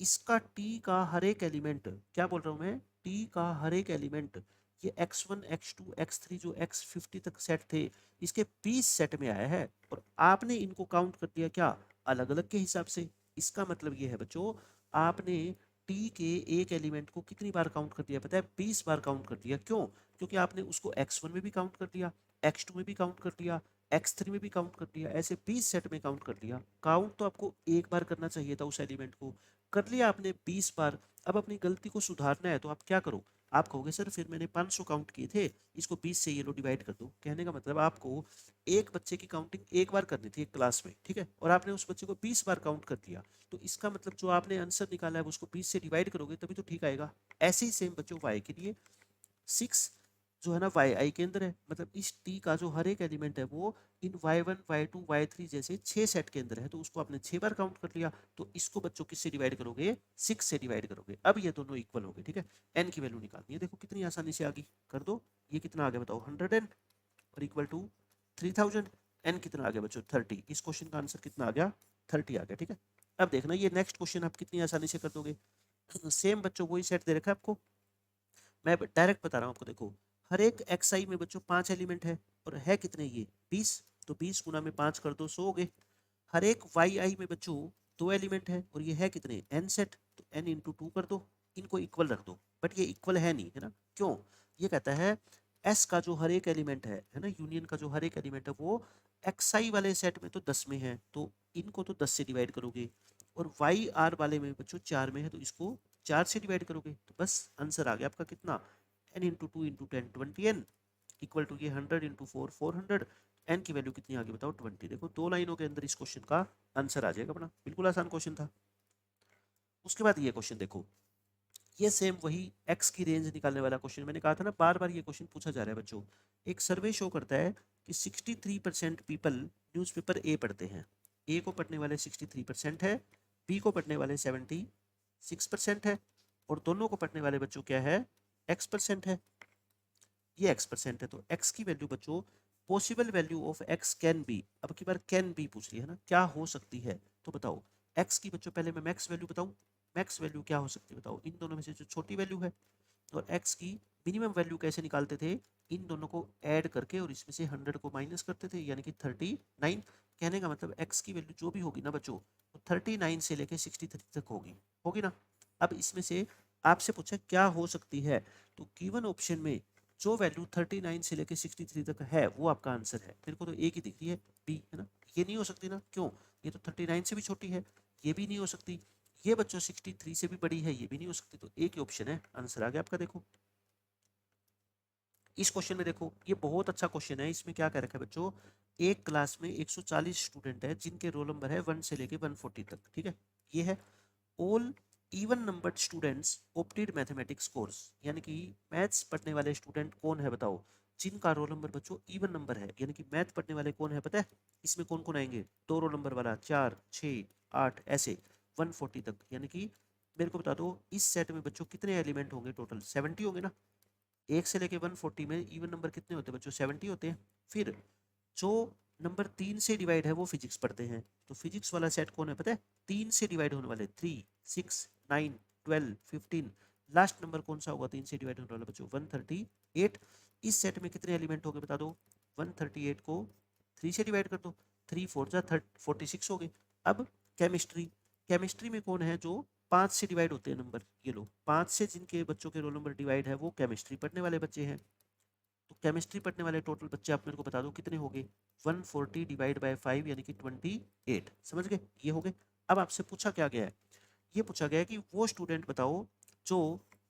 A: इसका टी का हर एक एलिमेंट, क्या बोल रहा हूँ मैं, टी का हर एक एलिमेंट ये x1 x2 x3 जो x50 तक सेट थे इसके 20 सेट में आया है, और आपने इनको काउंट कर दिया क्या, अलग अलग के हिसाब से। इसका मतलब ये है बच्चों, आपने टी के एक एलिमेंट को कितनी बार काउंट कर दिया पता है, 20 बार काउंट कर दिया। क्यों? क्योंकि आपने उसको x1 में भी काउंट कर दिया, x2 में भी काउंट कर दिया, x3 में भी काउंट कर दिया, ऐसे 20 सेट में काउंट कर दिया। काउंट तो आपको एक बार करना चाहिए था उस एलिमेंट को, कर लिया आपने 20 बार। अब अपनी गलती को सुधारना है तो आप क्या करो, आप कहोगे सर फिर मैंने 500 काउंट किए थे, इसको 20 से ये लो डिवाइड कर दो। कहने का मतलब आपको एक बच्चे की काउंटिंग एक बार करनी थी एक क्लास में, ठीक है, और आपने उस बच्चे को 20 बार काउंट कर दिया, तो इसका मतलब जो आपने आंसर निकाला है उसको 20 से डिवाइड करोगे तभी तो ठीक आएगा। ऐसे ही सेम बच्चों वाई के लिए 6 जो है ना वाई आई के अंदर है, मतलब इस टी का जो हर एक एलिमेंट है वो इन y1 y2 y3 जैसे 6 सेट के अंदर है, तो उसको आपने 6 बार काउंट कर लिया, तो इसको बच्चों किससे डिवाइड करोगे, 6 से डिवाइड करोगे। अब ये दोनों इक्वल हो गए, ठीक है। एन की वैल्यू निकालनी है, देखो कितनी आसानी से आ गई, कर दो। ये कितना आ गया बताओ, 100 और इक्वल टू 3000। एन कितना आ गया बच्चों, 30। इस क्वेश्चन का आंसर कितना आ गया, 30 आ गया, ठीक है। अब देखना ये नेक्स्ट क्वेश्चन आप कितनी आसानी से कर दोगे। सेम बच्चों वही सेट दे रखा है आपको, मैं डायरेक्ट बता रहा हूँ आपको। देखो हर एक एक्स आई में बच्चों 5 एलिमेंट है, और है कितने ये 20, तो 20 गुना में 5 कर दो, 100 हो गए। हर एक वाई आई में बच्चों 2 एलिमेंट है, और ये है कितने एन सेट, तो एन इंटू 2 कर दो, इनको इक्वल रख दो। बट ये इक्वल है नहीं, है ना, क्यों, ये कहता है एस का जो हर एक एलिमेंट है ना, यूनियन का जो हर एक एलिमेंट है वो एक्स आई वाले सेट में तो 10 में है, तो इनको तो 10 से डिवाइड करोगे, और वाई आर वाले में बच्चों 4 में है, तो इसको 4 से डिवाइड करोगे, तो बस आंसर आ गया आपका कितना, n into 2 into 10 20 n equal to ये 100 इंटू 4 400। एन की वैल्यू कितनी आ गई बताओ, 20। देखो 2 लाइनों के अंदर इस क्वेश्चन का आंसर आ जाएगा अपना, बिल्कुल आसान क्वेश्चन था। उसके बाद ये क्वेश्चन देखो, ये सेम वही एक्स की रेंज निकालने वाला क्वेश्चन, मैंने कहा था ना बार बार ये क्वेश्चन पूछा जा रहा है बच्चों। एक सर्वे शो करता है कि 63% पीपल न्यूज़पेपर ए पढ़ते हैं, ए को पढ़ने वाले 63% है, बी को पढ़ने वाले 76% है, और दोनों को पढ़ने वाले बच्चों क्या है, x% है। ये x% है, तो x की वैल्यू बच्चों, possible value of x can be, अब की बार कैन बी पूछ लिया है ना, क्या हो सकती है, तो बताओ x की बच्चों, पहले मैं मैक्स वैल्यू बताऊं, मैक्स वैल्यू क्या हो सकती है बताओ, इन दोनों में से जो छोटी वैल्यू है, और x की मिनिमम वैल्यू कैसे निकालते थे, इन दोनों को ऐड करके और इसमें से 100 को माइनस करते थे, यानी कि 39। कहने का मतलब x की वैल्यू जो भी होगी ना बच्चों, वो 39 से लेके 63 तक होगी, होगी ना। अब इसमें से आपसे पूछा क्या हो सकती है, तो गिवन ऑप्शन में जो वैल्यू 39 से लेके 63 तक है वो आपका आंसर है। मेरे को तो एक ही दिख रही है, बी, है ना। ये नहीं हो सकती ना, क्यों, ये तो 39 से भी छोटी है, ये भी नहीं हो सकती, ये बच्चों 63 से भी बड़ी है, ये भी नहीं हो सकती, तो एक ही ऑप्शन है, आंसर आ गया आपका। देखो इस क्वेश्चन में देखो, ये बहुत अच्छा क्वेश्चन है, इसमें क्या कह रखा है बच्चों, एक क्लास में 140 स्टूडेंट है जिनके रोल नंबर है 1 से लेके 140 तक, ठीक है। ये है all even numbered students opted mathematics course, यानी कि मैथ्स पढ़ने वाले स्टूडेंट कौन है बताओ, जिनका रोल नंबर बच्चों इवन नंबर है, यानी कि मैथ पढ़ने वाले कौन है पता है, इसमें कौन कौन आएंगे, 2 रोल नंबर वाला, 4 6 8 ऐसे 140 तक, यानी कि मेरे को बता दो इस सेट में बच्चों कितने एलिमेंट होंगे, टोटल 70 होंगे ना। 1 से लेके 140 में इवन नंबर कितने होते हैं बच्चों, 70 होते हैं। फिर जो नंबर 3 से डिवाइड है वो फिजिक्स पढ़ते हैं, तो फिजिक्स वाला सेट कौन है पता है, 3 से डिवाइड होने वाले 3 6 9 12 15। लास्ट नंबर कौन सा होगा 3 से डिवाइड होने वाला बच्चों, 138। इस सेट में कितने एलिमेंट हो गए बता दो, 138 को 3 से डिवाइड कर दो, 3 4 जा 46 हो गए। अब केमिस्ट्री, केमिस्ट्री में कौन है जो 5 से डिवाइड होते हैं नंबर, ये लो 5 से जिनके बच्चों के रोल नंबर डिवाइड है वो केमिस्ट्री पढ़ने वाले बच्चे हैं। तो केमिस्ट्री पढ़ने वाले टोटल बच्चे आप मेरे को बता दो कितने हो गए, 140 डिवाइड बाय 5 यानी कि 28, समझ गए, ये हो गए। अब आपसे पूछा क्या गया है, ये पूछा गया है कि वो स्टूडेंट बताओ जो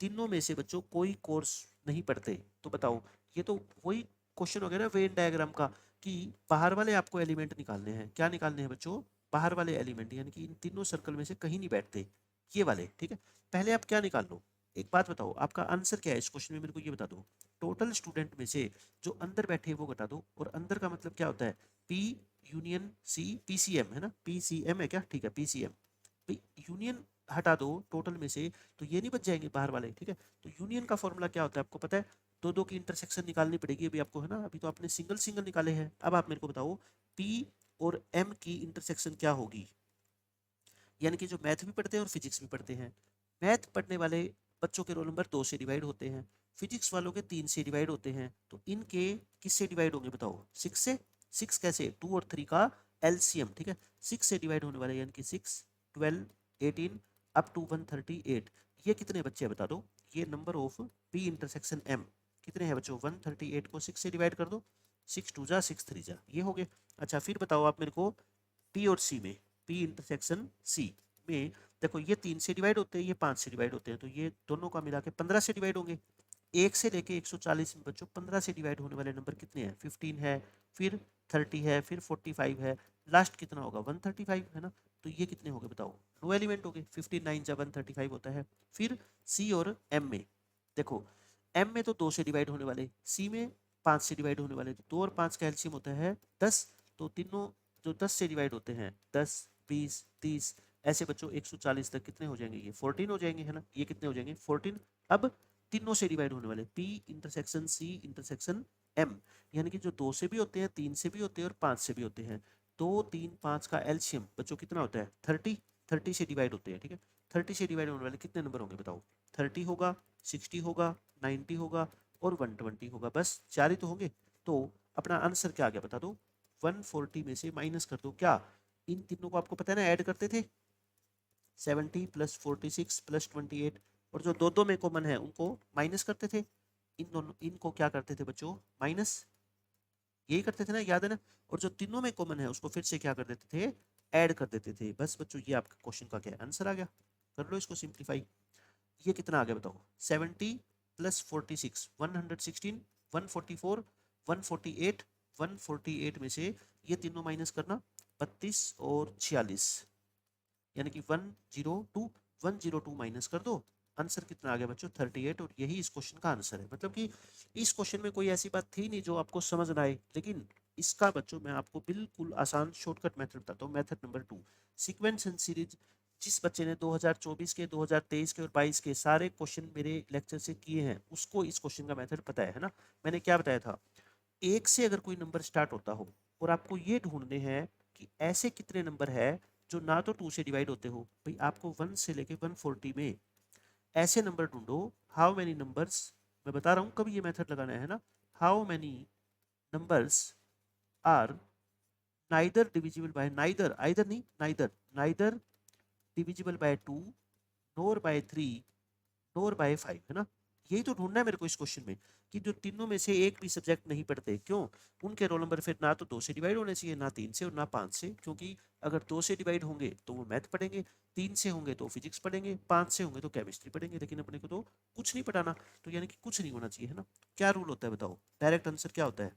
A: तीनों में से बच्चों कोई कोर्स नहीं पढ़ते, तो बताओ, ये तो वही क्वेश्चन हो गया ना वेन डायग्राम का, कि बाहर वाले आपको एलिमेंट निकालने हैं, क्या निकालने हैं बच्चों, बाहर वाले एलिमेंट, यानी कि इन तीनों सर्कल में से कहीं नहीं बैठते ये वाले, ठीक है। पहले आप क्या निकाल लो, एक बात बताओ आपका आंसर क्या है इस क्वेश्चन में, मेरे को ये बता दो। टोटल स्टूडेंट में से जो अंदर बैठे हैं वो घटा दो, और अंदर का मतलब क्या होता है, पी यूनियन सी, पीसीएम है ना, पीसीएम है क्या, ठीक है पीसीएम। भाई यूनियन हटा दो टोटल में से, तो ये नहीं बच जाएंगे बाहर वाले, ठीक है। तो यूनियन का फॉर्मूला क्या होता है आपको पता है, दो दो की इंटरसेक्शन निकालनी पड़ेगी अभी आपको, है ना, अभी तो आपने सिंगल सिंगल निकाले हैं। अब आप मेरे को बताओ पी और एम की इंटरसेक्शन क्या होगी, यानी कि जो मैथ भी पढ़ते हैं और फिजिक्स भी पढ़ते हैं। मैथ पढ़ने वाले बच्चों के रोल नंबर 2 से डिवाइड होते हैं, फिजिक्स वालों के 3 से डिवाइड होते हैं, तो इनके किससे डिवाइड होंगे बताओ, 6 से। 6 कैसे, 2 और 3 का एलसीएम, ठीक है। 6 से डिवाइड होने वाले यानी कि 6 12 18 अप टू 138, ये कितने बच्चे हैं बता दो, ये number of P intersection M कितने हैं बच्चों, 138 को 6 से डिवाइड कर दो, 6 2 जा 6 3 जा, ये हो गए। अच्छा फिर बताओ आप मेरे को पी और सी में, पी इंटरसेक्शन सी में देखो, ये 3 से डिवाइड होते हैं, ये 5 से डिवाइड होते हैं, तो ये दोनों का मिला के 15 से डिवाइड होंगे। 1 से लेके 140 में बच्चों 15 से डिवाइड होने वाले नंबर कितने हैं, 15 है, फिर 30 है, फिर 45 है, लास्ट कितना होगा 135, है ना। तो ये कितने हो गए बताओ, 9 एलिमेंट हो गए, 15 9 जा 135 होता है। फिर सी और एम में देखो, एम में तो 2 से डिवाइड होने वाले, सी में 5 से डिवाइड होने वाले, तो 2 और 5 का एलसीएम होता है 10। तो तीनों जो 10 से डिवाइड होते हैं 10 20 30 ऐसे बच्चों 140 तक कितने हो जाएंगे, ये 14 हो जाएंगे, है ना। ये कितने हो जाएंगे 14। अब तीनों से डिवाइड होने वाले P intersection C intersection M, यानी कि जो 2 से भी होते हैं 3 से भी होते हैं और 5 से भी होते हैं। 2 3 5 का एलसीएम बच्चों कितना होता है 30। 30 से डिवाइड होते हैं, ठीक है। 30 से डिवाइड होने वाले कितने नंबर होंगे बताओ, 30 होगा, 60 होगा, 90 होगा और 120 होगा, बस 4 ही तो होंगे। तो अपना आंसर क्या आ गया बता दो, 140 में से माइनस कर दो क्या, इन तीनों को आपको पता है ना ऐड करते थे, 70 प्लस 46 प्लस 28, और जो दो दो में कॉमन है उनको माइनस करते थे। इन दोनों इनको क्या करते थे बच्चों, माइनस, यही करते थे ना, याद है ना। और जो तीनों में कॉमन है उसको फिर से क्या कर देते थे, ऐड कर देते थे। बस बच्चों ये आपका क्वेश्चन का क्या आंसर आ गया। कर लो इसको सिंप्लीफाई। ये कितना आ गया बताओ, 70 प्लस 46 116 144 148, 148 में से ये तीनों माइनस करना 32 और 46, यानी कि 102 माइनस कर दो, आंसर कितना आ गया बच्चों 38। और यही इस क्वेश्चन का आंसर है। मतलब कि इस क्वेश्चन में कोई ऐसी बात थी नहीं जो आपको समझ ना आए, लेकिन इसका बच्चों मैं आपको बिल्कुल आसान शॉर्टकट मेथड बताता हूँ। Method number 2, sequence and series. जिस बच्चे ने 2024 के 2023 के और 22 के सारे क्वेश्चन मेरे लेक्चर से किए हैं उसको इस क्वेश्चन का मेथड पता है ना। मैंने क्या बताया था, एक से अगर कोई नंबर स्टार्ट होता हो और आपको ये ढूंढने हैं कि ऐसे कितने नंबर है जो ना तो 2 से डिवाइड होते हो, भाई आपको 1 से लेके 140 में ऐसे नंबर ढूंढो। हाउ मेनी नंबर्स, मैं बता रहा हूँ कब ये मेथड लगाना है ना, how many numbers are neither divisible by, neither either नहीं, neither neither divisible by 2 nor by 3 nor by 5, है ना। यही तो ढूंढना है मेरे को इस क्वेश्चन में, कि जो तीनों में से एक भी सब्जेक्ट नहीं पढ़ते, क्यों, उनके रोल नंबर फिर ना तो 2 से डिवाइड होने चाहिए, ना 3 से और ना 5 से, क्योंकि अगर 2 से डिवाइड होंगे तो वो मैथ पढ़ेंगे, 3 से होंगे तो फिजिक्स पढ़ेंगे, 5 से होंगे तो केमिस्ट्री पढ़ेंगे, लेकिन अपने को तो कुछ नहीं पढ़ाना, तो यानी कि कुछ नहीं होना चाहिए, है ना। क्या रूल होता है बताओ, डायरेक्ट आंसर क्या होता है,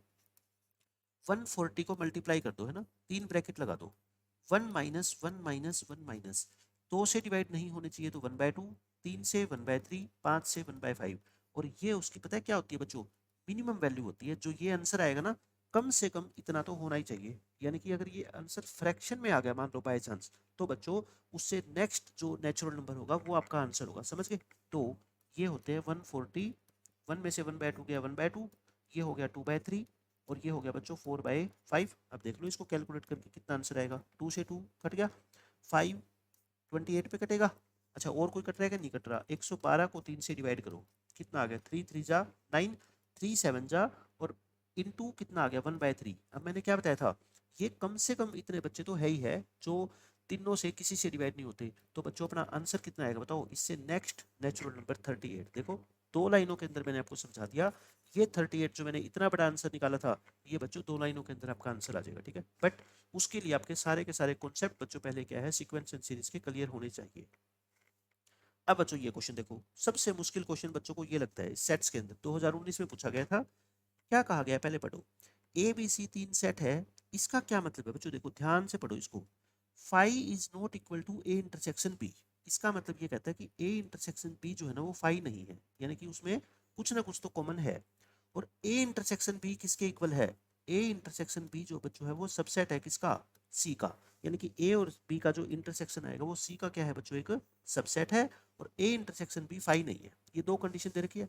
A: 140 को मल्टीप्लाई कर दो, है ना, 3 ब्रैकेट लगा दो, 1 माइनस 1 माइनस 1 माइनस, 2 से डिवाइड नहीं होने चाहिए तो 1/2, 3 से 1/3, 5 से 1/5, और ये उसकी पता है क्या होती है बच्चों, मिनिमम वैल्यू होती है। जो ये आंसर आएगा ना, कम से कम इतना तो होना ही चाहिए, यानी कि अगर ये आंसर फ्रैक्शन में आ गया मान लो बाय चांस, तो बच्चों उससे नेक्स्ट जो नेचुरल नंबर होगा वो आपका आंसर होगा, समझ गए। तो ये होते हैं 140, 1 में से 1/2 गया 1/2, ये हो गया 2/3, और ये हो गया बच्चों 4/5। अब देख लो इसको कैलकुलेट करके कितना आंसर आएगा, 2 से 2 कट गया, 5 28 पे कटेगा। अच्छा और कोई कट रहा है क्या, नहीं कट रहा। 112 को 3 से डिवाइड करो, कितना आ गया, 3 3 जा 9, 3 7 जा, और इनटू कितना आ गया 1/3। अब मैंने क्या बताया था, ये कम से कम इतने बच्चे तो है ही है जो तीनों से किसी से डिवाइड नहीं होते। तो बच्चों अपना आंसर कितना आएगा बताओ, इससे नेक्स्ट नेचुरल नंबर 38। देखो 2 लाइनों के अंदर मैंने आपको समझा दिया, ये 38 जो मैंने इतना बड़ा आंसर निकाला था, ये बच्चों 2 लाइनों के अंदर आपका आंसर आ जाएगा, ठीक है। बट उसके लिए आपके सारे के सारे कॉन्सेप्ट बच्चों पहले क्या है, सीक्वेंस एंड सीरीज के क्लियर होने चाहिए। अब बच्चों ये क्वेश्चन देखो, सबसे मुश्किल क्वेश्चन बच्चों को ये लगता है सेट्स के अंदर 2019 में पूछा गया था। क्या कहा गया है पहले पढ़ो, ए बी सी 3 सेट है, इसका क्या मतलब है बच्चों, देखो ध्यान से पढ़ो इसको। Phi is not equal to A intersection B, इसका मतलब ये कहता है कि ए इंटरसेक्शन बी जो है ना वो फाई नहीं है, यानी कि उसमें कुछ ना कुछ तो कॉमन है। और ए इंटरसेक्शन बी किसके इक्वल है, ए इंटरसेक्शन बी जो बच्चों है वो सबसेट है किसका, सी का, यानी कि ए और बी का जो इंटरसेक्शन आएगा वो सी का क्या है बच्चों, एक सबसेट है, और ए इंटरसेक्शन बी फाई नहीं है। ये दो कंडीशन दे रखी है,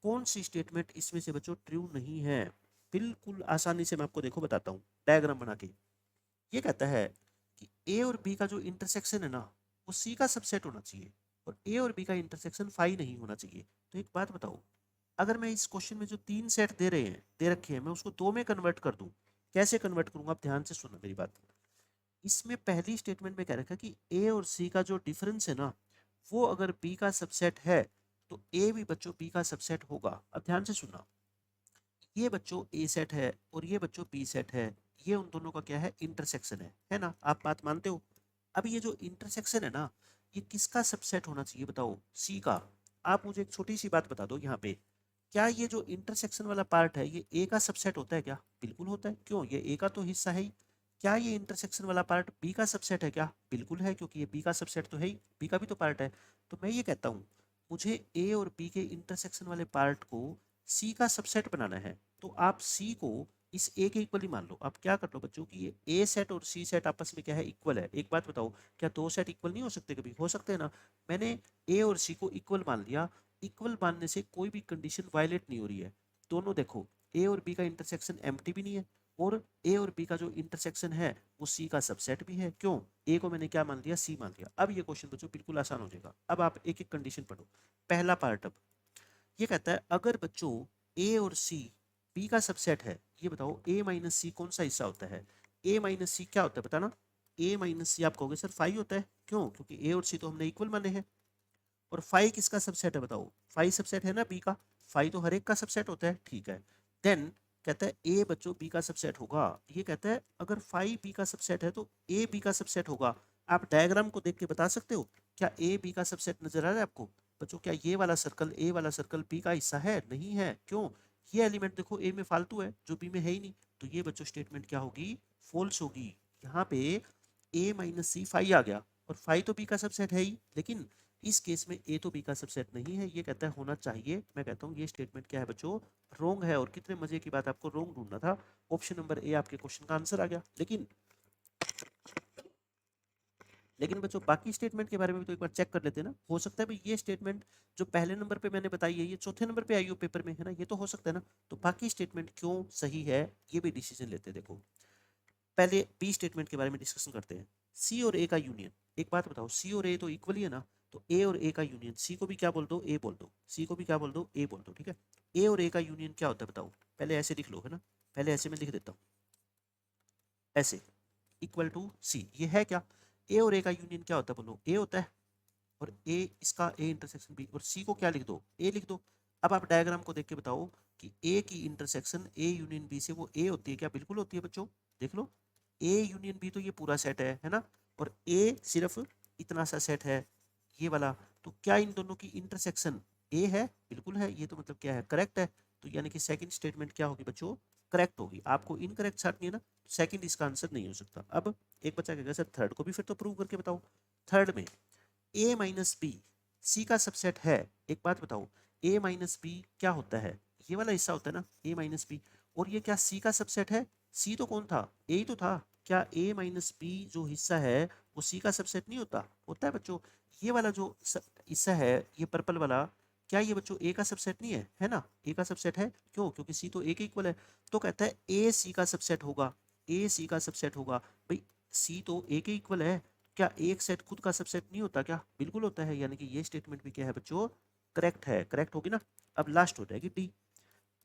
A: कौन सी स्टेटमेंट इसमें से बच्चों ट्रू नहीं है, बिल्कुल आसानी से मैं आपको देखो बताता हूँ डायग्राम बना के। ये कहता है कि ए और बी का जो इंटरसेक्शन है ना वो सी का सबसेट होना चाहिए, और ए और बी का इंटरसेक्शन फाई नहीं होना चाहिए। तो एक बात बताओ, अगर मैं इस क्वेश्चन में जो 3 सेट दे रखे हैं मैं उसको 2 में कन्वर्ट कर दूं, कैसे कन्वर्ट करूंगा, आप ध्यान से सुनना मेरी बात। इसमें पहली स्टेटमेंट में कह रखा है कि ए और सी का जो डिफरेंस है ना वो अगर बी का सबसेट है तो ए भी बच्चों बी का सबसेट होगा। अब ध्यान से सुनना, ये बच्चों ए सेट है और ये बच्चों बी सेट है, ये उन दोनों का क्या है, इंटरसेक्शन है ना, आप बात मानते हो। अब ये जो इंटरसेक्शन है ना ये किसका सबसेट होना चाहिए बताओ, सी का। आप मुझे एक छोटी सी बात बता दो यहाँ पे, क्या ये जो इंटरसेक्शन वाला पार्ट है ये ए का सबसेट होता है क्या, बिल्कुल होता है, क्यों, ये ए का तो हिस्सा है ही। क्या ये इंटरसेक्शन वाला पार्ट बी का सबसेट है क्या, बिल्कुल है, क्योंकि ये बी का सबसेट तो है ही, बी का भी तो पार्ट है। तो मैं ये कहता हूँ मुझे ए और बी के इंटरसेक्शन वाले पार्ट को सी का सबसेट बनाना है, तो आप सी को इस ए के इक्वल ही मान लो। आप क्या कर लो बच्चों कि ये ए सेट और सी सेट आपस में क्या है, इक्वल है। एक बात बताओ, क्या दो सेट इक्वल नहीं हो सकते? कभी हो सकते हैं ना। मैंने ए और सी को इक्वल मान लिया, इक्वल मानने से कोई भी कंडीशन वायलेट नहीं हो रही है। दोनों देखो, ए और बी का इंटरसेक्शन एम्प्टी भी नहीं है, और ए और बी का जो इंटरसेक्शन है वो सी का सबसेट भी है। क्यों? ए को मैंने क्या मान लिया, सी मान लिया। अब ये क्वेश्चन बच्चों बिल्कुल आसान हो जाएगा। अब आप एक एक कंडीशन पढ़ो। पहला पार्ट, अब ये कहता है अगर बच्चों ए और सी बी का सबसेट है, ये बताओ ए माइनस सी कौन सा हिस्सा होता है? ए माइनस सी क्या होता है बताना? ए माइनस सी आप कहोगे सर फाइव होता है। क्यों? क्योंकि ए और सी तो हमने इक्वल माने हैं। और फाइव किसका सबसेट है बताओ? फाइव सबसेट है ना बी का। फाइव तो हर एक का सबसेट होता है, ठीक है। देन कहता है ए बच्चों बी का सबसेट होगा। ये कहता है अगर फाइव बी का सबसेट है तो ए बी का सबसेट होगा। आप डायग्राम को देख के बता सकते हो क्या ए बी का सबसेट नजर आ रहा है आपको? बच्चों क्या ये वाला सर्कल, ए वाला सर्कल बी का हिस्सा है? नहीं है। क्यों? ये एलिमेंट देखो ए में फालतू है, जो बी में है ही नहीं। तो ये बच्चों स्टेटमेंट क्या होगी, फॉल्स होगी। यहाँ पे ए माइनस सी फाइव आ गया, और फाइव तो बी का सबसेट है ही, लेकिन इस केस में ए तो बी का सबसेट नहीं है। ये कहता है होना चाहिए। मैं कहता हूँ ये स्टेटमेंट क्या है बच्चों, रोंग है। और कितने मजे की बात, आपको रोंग ढूंढना था। ऑप्शन नंबर ए आपके क्वेश्चन का आंसर आ गया। लेकिन बच्चों बाकी स्टेटमेंट के बारे में भी तो एक बार चेक कर लेते हैं ना। हो सकता है भाई ये स्टेटमेंट जो पहले नंबर पे मैंने बताई है ये चौथे नंबर पे आई हो पेपर में, है ना। ये तो हो सकता है ना। तो बाकी स्टेटमेंट क्यों सही है ये भी डिसीजन लेते हैं। देखो पहले बी स्टेटमेंट के बारे में डिस्कशन करते हैं। सी और ए का यूनियन, एक बात बताओ, सी और ए तो इक्वल ही है ना। तो ए और ए का यूनियन, सी को भी क्या बोल दो, ए बोल दो। सी को भी क्या बोल दो, ए बोल दो। ठीक है। ए और ए का यूनियन क्या होता है बताओ? पहले ऐसे लिख लो, है ना। पहले ऐसे मैं लिख देता हूँ, ऐसे इक्वल टू सी। ये है क्या? ए और ए का यूनियन क्या होता है बोलो? ए होता है, और ए इसका ए इंटरसेक्शन बी। और सी को क्या लिख दो, ए लिख दो। अब आप डायग्राम को देख के बताओ कि ए की इंटरसेक्शन ए यूनियन बी से वो ए होती है क्या? बिल्कुल होती है बच्चों। देख लो, ए यूनियन बी तो ये पूरा सेट है ना। और ए सिर्फ इतना सा सेट है, ये वाला। तो क्या इन दोनों की इंटरसेक्शन ए है? बिल्कुल है। ये तो मतलब क्या है, करेक्ट है। तो यानी कि सेकंड स्टेटमेंट क्या होगी बच्चों, करेक्ट होगी। आपको इनकरेक्ट छाटनी है ना, सेकंड इसका आंसर नहीं हो सकता। अब एक बच्चा कहेगा सर थर्ड को भी फिर तो प्रूव करके बताओ। थर्ड में ए माइनस बी सी का सबसेट है। एक बात बताओ, ए माइनस बी क्या होता है? ये वाला हिस्सा होता है ना, ए माइनस बी। और ये क्या सी का सबसेट है? सी तो कौन था, ए ही तो था। क्या ए माइनस बी जो हिस्सा है वो सी का सबसेट नहीं होता? होता है बच्चों। ये वाला जो हिस्सा है, ये पर्पल वाला, क्या ये बच्चों ए का सबसेट नहीं है ना? ए का सबसेट है। क्यों? क्योंकि सी तो ए के इक्वल है। तो कहता है ए सी का सबसेट होगा, ए सी का सबसेट होगा। भाई सी तो ए के इक्वल है, क्या एक सेट खुद का सबसेट नहीं होता क्या? बिल्कुल होता है। यानी कि ये स्टेटमेंट भी क्या है बच्चों, करेक्ट है। करेक्ट होगी ना। अब लास्ट हो जाएगी डी।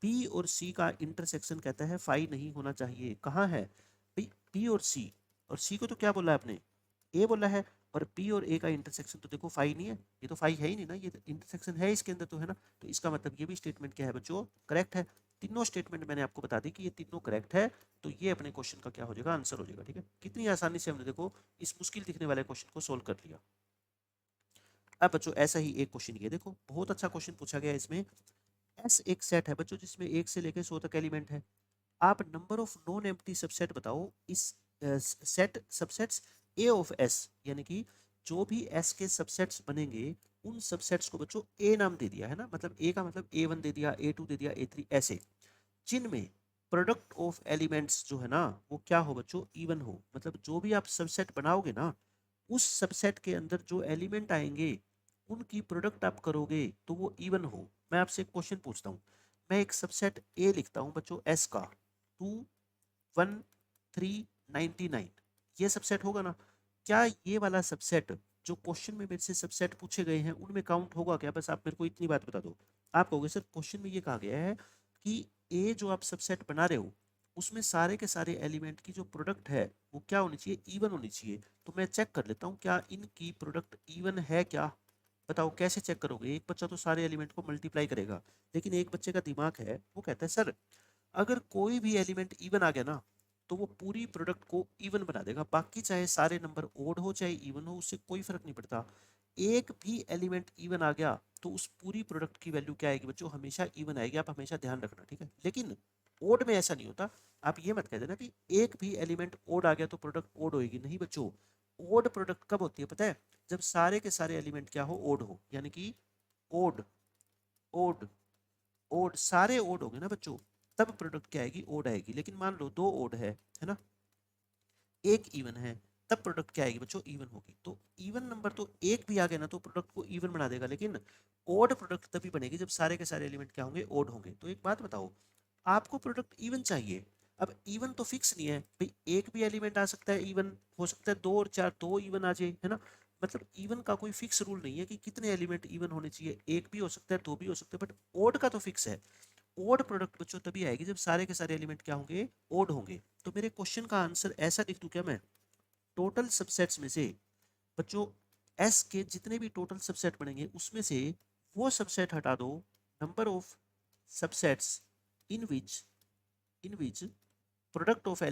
A: पी और सी का इंटरसेक्शन कहता है फाई नहीं होना चाहिए। कहाँ है भाई पी और सी? और सी को तो क्या बोला है आपने, ए बोला है। और पी और ए का इंटरसेक्शन तो देखो फाई नहीं है, ये तो फाई है ही नहीं ना, ये इंटरसेक्शन है इसके अंदर तो, है ना। तो इसका मतलब ये भी स्टेटमेंट क्या है बच्चों, करेक्ट है। तीनों स्टेटमेंट मैंने आपको बता दी कि ये तीनों करेक्ट है। तो ये अपने क्वेश्चन का क्या हो जाएगा, आंसर हो जाएगा। ठीक है, कितनी आसानी से हमने देखो इस मुश्किल दिखने वाले क्वेश्चन को सोल्व कर लिया। अब बच्चों ऐसा ही एक क्वेश्चन, ये देखो बहुत अच्छा क्वेश्चन पूछा गया है इसमें। एस एक सेट है बच्चों जिसमें 1 से लेकर 100 तक एलिमेंट है। आप number of non empty subset बताओ इस set subsets A of S. यानी कि जो भी एस के सबसेट्स बनेंगे उन सबसेट्स को बच्चों ए नाम दे दिया है ना। मतलब ए का मतलब ए वन दे दिया, ए टू दे दिया, ए थ्री, ऐसे। जिनमें प्रोडक्ट ऑफ एलिमेंट्स जो है ना वो क्या हो बच्चों, इवन हो। मतलब जो भी आप सबसेट बनाओगे ना, उस सबसेट के अंदर जो एलिमेंट आएंगे उनकी प्रोडक्ट आप करोगे तो वो इवन हो। मैं आपसे एक क्वेश्चन पूछता हूँ। मैं एक सबसेट ए लिखता हूँ बच्चों एस का, 2 1 3 99, ये सबसेट होगा ना। क्या ये वाला सबसेट जो क्वेश्चन में मेरे से सबसेट पूछे गए हैं उनमें काउंट होगा क्या? बस आप मेरे को इतनी बात बता दो। आप कहोगे सर क्वेश्चन में ये कहा गया है कि ए जो आप सबसेट बना रहे हो उसमें सारे के सारे एलिमेंट की जो प्रोडक्ट है वो क्या होनी चाहिए, इवन होनी चाहिए। तो मैं चेक कर लेता हूँ क्या इनकी प्रोडक्ट इवन है क्या। बताओ कैसे चेक करोगे? एक बच्चा तो सारे एलिमेंट को मल्टीप्लाई करेगा, लेकिन एक बच्चे का दिमाग है वो कहता है सर अगर कोई भी एलिमेंट इवन आ गया ना तो वो पूरी प्रोडक्ट को इवन बना देगा। बाकी चाहे सारे नंबर ओड हो चाहे इवन हो, उससे कोई फर्क नहीं पड़ता। एक भी एलिमेंट इवन आ गया तो उस पूरी प्रोडक्ट की वैल्यू क्या आएगी बच्चों, हमेशा इवन आएगी। आप हमेशा ध्यान रखना, ठीक है। लेकिन ओड में ऐसा नहीं होता। आप ये मत कह देना कि एक भी एलिमेंट ओड आ गया तो प्रोडक्ट ओड होएगी, नहीं बच्चों। ओड प्रोडक्ट कब होती है पता है? जब सारे के सारे एलिमेंट क्या हो, ओड हो। यानी कि ओड ओड ओड, सारे ओड होंगे ना बच्चों, तब प्रोडक्ट क्या आएगी, ओड आएगी। लेकिन मान लो 2 ओड है ना, एक इवन है, तब प्रोडक्ट क्या आएगी बच्चों, इवन होगी। तो इवन नंबर तो एक भी आ गया ना तो प्रोडक्ट को इवन बना देगा, लेकिन ओड प्रोडक्ट तभी बनेगी जब सारे के सारे एलिमेंट क्या होंगे, ओड होंगे। तो एक बात बताओ, आपको प्रोडक्ट इवन चाहिए, अब इवन तो फिक्स नहीं है भाई, एक भी एलिमेंट आ सकता है इवन, हो सकता है 2 और 4 दो इवन आ जाए, है ना। मतलब इवन का कोई फिक्स रूल नहीं है कि कितने एलिमेंट इवन होने चाहिए, एक भी हो सकता है, दो भी हो सकते हैं, बट ओड का तो फिक्स है। ओड प्रोडक्ट बच्चों तभी आएगी जब सारे के सारे एलिमेंट क्या होंगे, ओड होंगे। तो मेरे क्वेश्चन का आंसर ऐसा लिख दूं क्या मैं, टोटल सबसेट्स में से बच्चों एस के जितने भी टोटल सबसेट बनेंगे उसमें से वो सबसेट हटा दो, number of subsets in which product of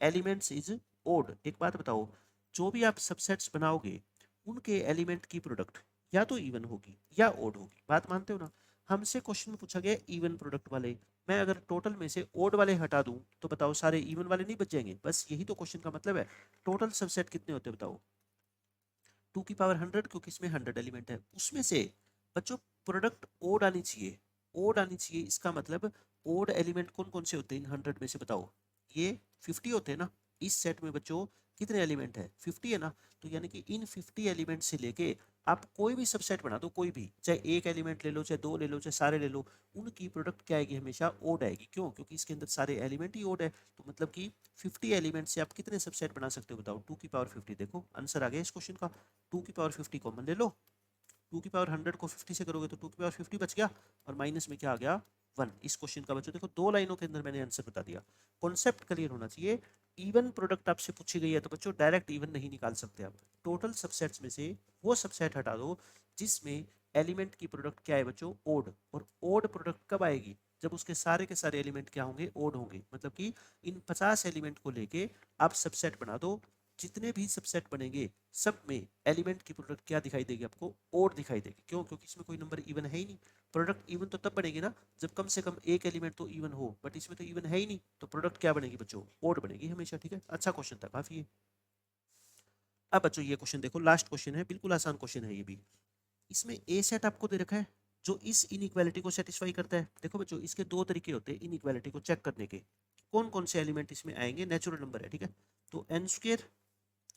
A: elements is odd. एक बात बताओ, जो भी आप सबसेट्स बनाओगे उनके एलिमेंट की प्रोडक्ट या तो इवन होगी या ओड होगी, बात मानते हो ना। हमसे क्वेश्चन में पूछा गया इवन प्रोडक्ट वाले, मैं अगर टोटल में से ओड वाले हटा दूं तो बताओ सारे इवन वाले नहीं बच जाएंगे, बस यही तो क्वेश्चन का मतलब है। टोटल सबसेट कितने होते हैं बताओ, 2 की पावर 100, क्योंकि इसमें 100 एलिमेंट है, उसमें से बच्चों प्रोडक्ट ओड आनी चाहिए, ओड आनी चाहिए। इसका मतलब ओड एलिमेंट कौन कौन से होते हैं इन 100 में से बताओ, ये 50 होते हैं ना। इस सेट में बच्चों कितने एलिमेंट है, 50 है ना। तो यानी कि इन 50 एलिमेंट से लेके आप कोई भी सबसेट बना दो, कोई भी, चाहे एक एलिमेंट ले लो, चाहे दो ले लो, चाहे सारे ले लो, उनकी प्रोडक्ट क्या आएगी, हमेशा ओड आएगी। क्यों, क्योंकि इसके अंदर सारे एलिमेंट ही ओड है। तो मतलब कि 50 एलिमेंट से आप कितने सबसेट बना सकते हो बताओ, 2 की पावर 50। देखो आंसर आ गया इस क्वेश्चन का, 2 की पावर 50 कॉमन ले लो, 2 की पावर 100 को 50 से करोगे तो 2 की पावर 50 बच गया, और माइनस में क्या आ गया, 1। इस क्वेश्चन का बच्चों देखो 2 लाइनों के अंदर मैंने आंसर बता दिया। कॉन्सेप्ट क्लियर होना चाहिए। इवन प्रोडक्ट आपसे पूछी गई है तो बच्चों डायरेक्ट इवन नहीं निकाल सकते आप, टोटल सबसेट्स में से वो सबसेट हटा दो जिसमें एलिमेंट की प्रोडक्ट क्या है बच्चों, ओड। और ओड प्रोडक्ट कब आएगी, जब उसके सारे के सारे एलिमेंट क्या होंगे, ओड होंगे। मतलब कि इन 50 एलिमेंट को लेके आप सबसेट बना दो, जितने भी सबसेट बनेंगे सब में एलिमेंट की प्रोडक्ट क्या दिखाई देगी आपको, ओड दिखाई देगी। क्यों, क्योंकि इसमें कोई नंबर इवन है ही नहीं। प्रोडक्ट इवन तो तब बनेगी ना जब कम से कम एक एलिमेंट तो इवन हो, बट इसमें तो इवन है ही नहीं, तो प्रोडक्ट क्या बनेगी बच्चों, ओड बनेगी हमेशा। ठीक है, अच्छा क्वेश्चन था काफी ये। अब बच्चों ये क्वेश्चन देखो, लास्ट क्वेश्चन है, बिल्कुल आसान क्वेश्चन है ये भी। इसमें ए सेट आपको दे रखा है जो इस इनइक्वालिटी को सेटिस्फाई करता है। देखो बच्चों इसके दो तरीके होते हैं इनइक्वालिटी को चेक करने के, कौन कौन से एलिमेंट इसमें आएंगे, नेचुरल नंबर है, ठीक है। तो एन स्क्वेयर,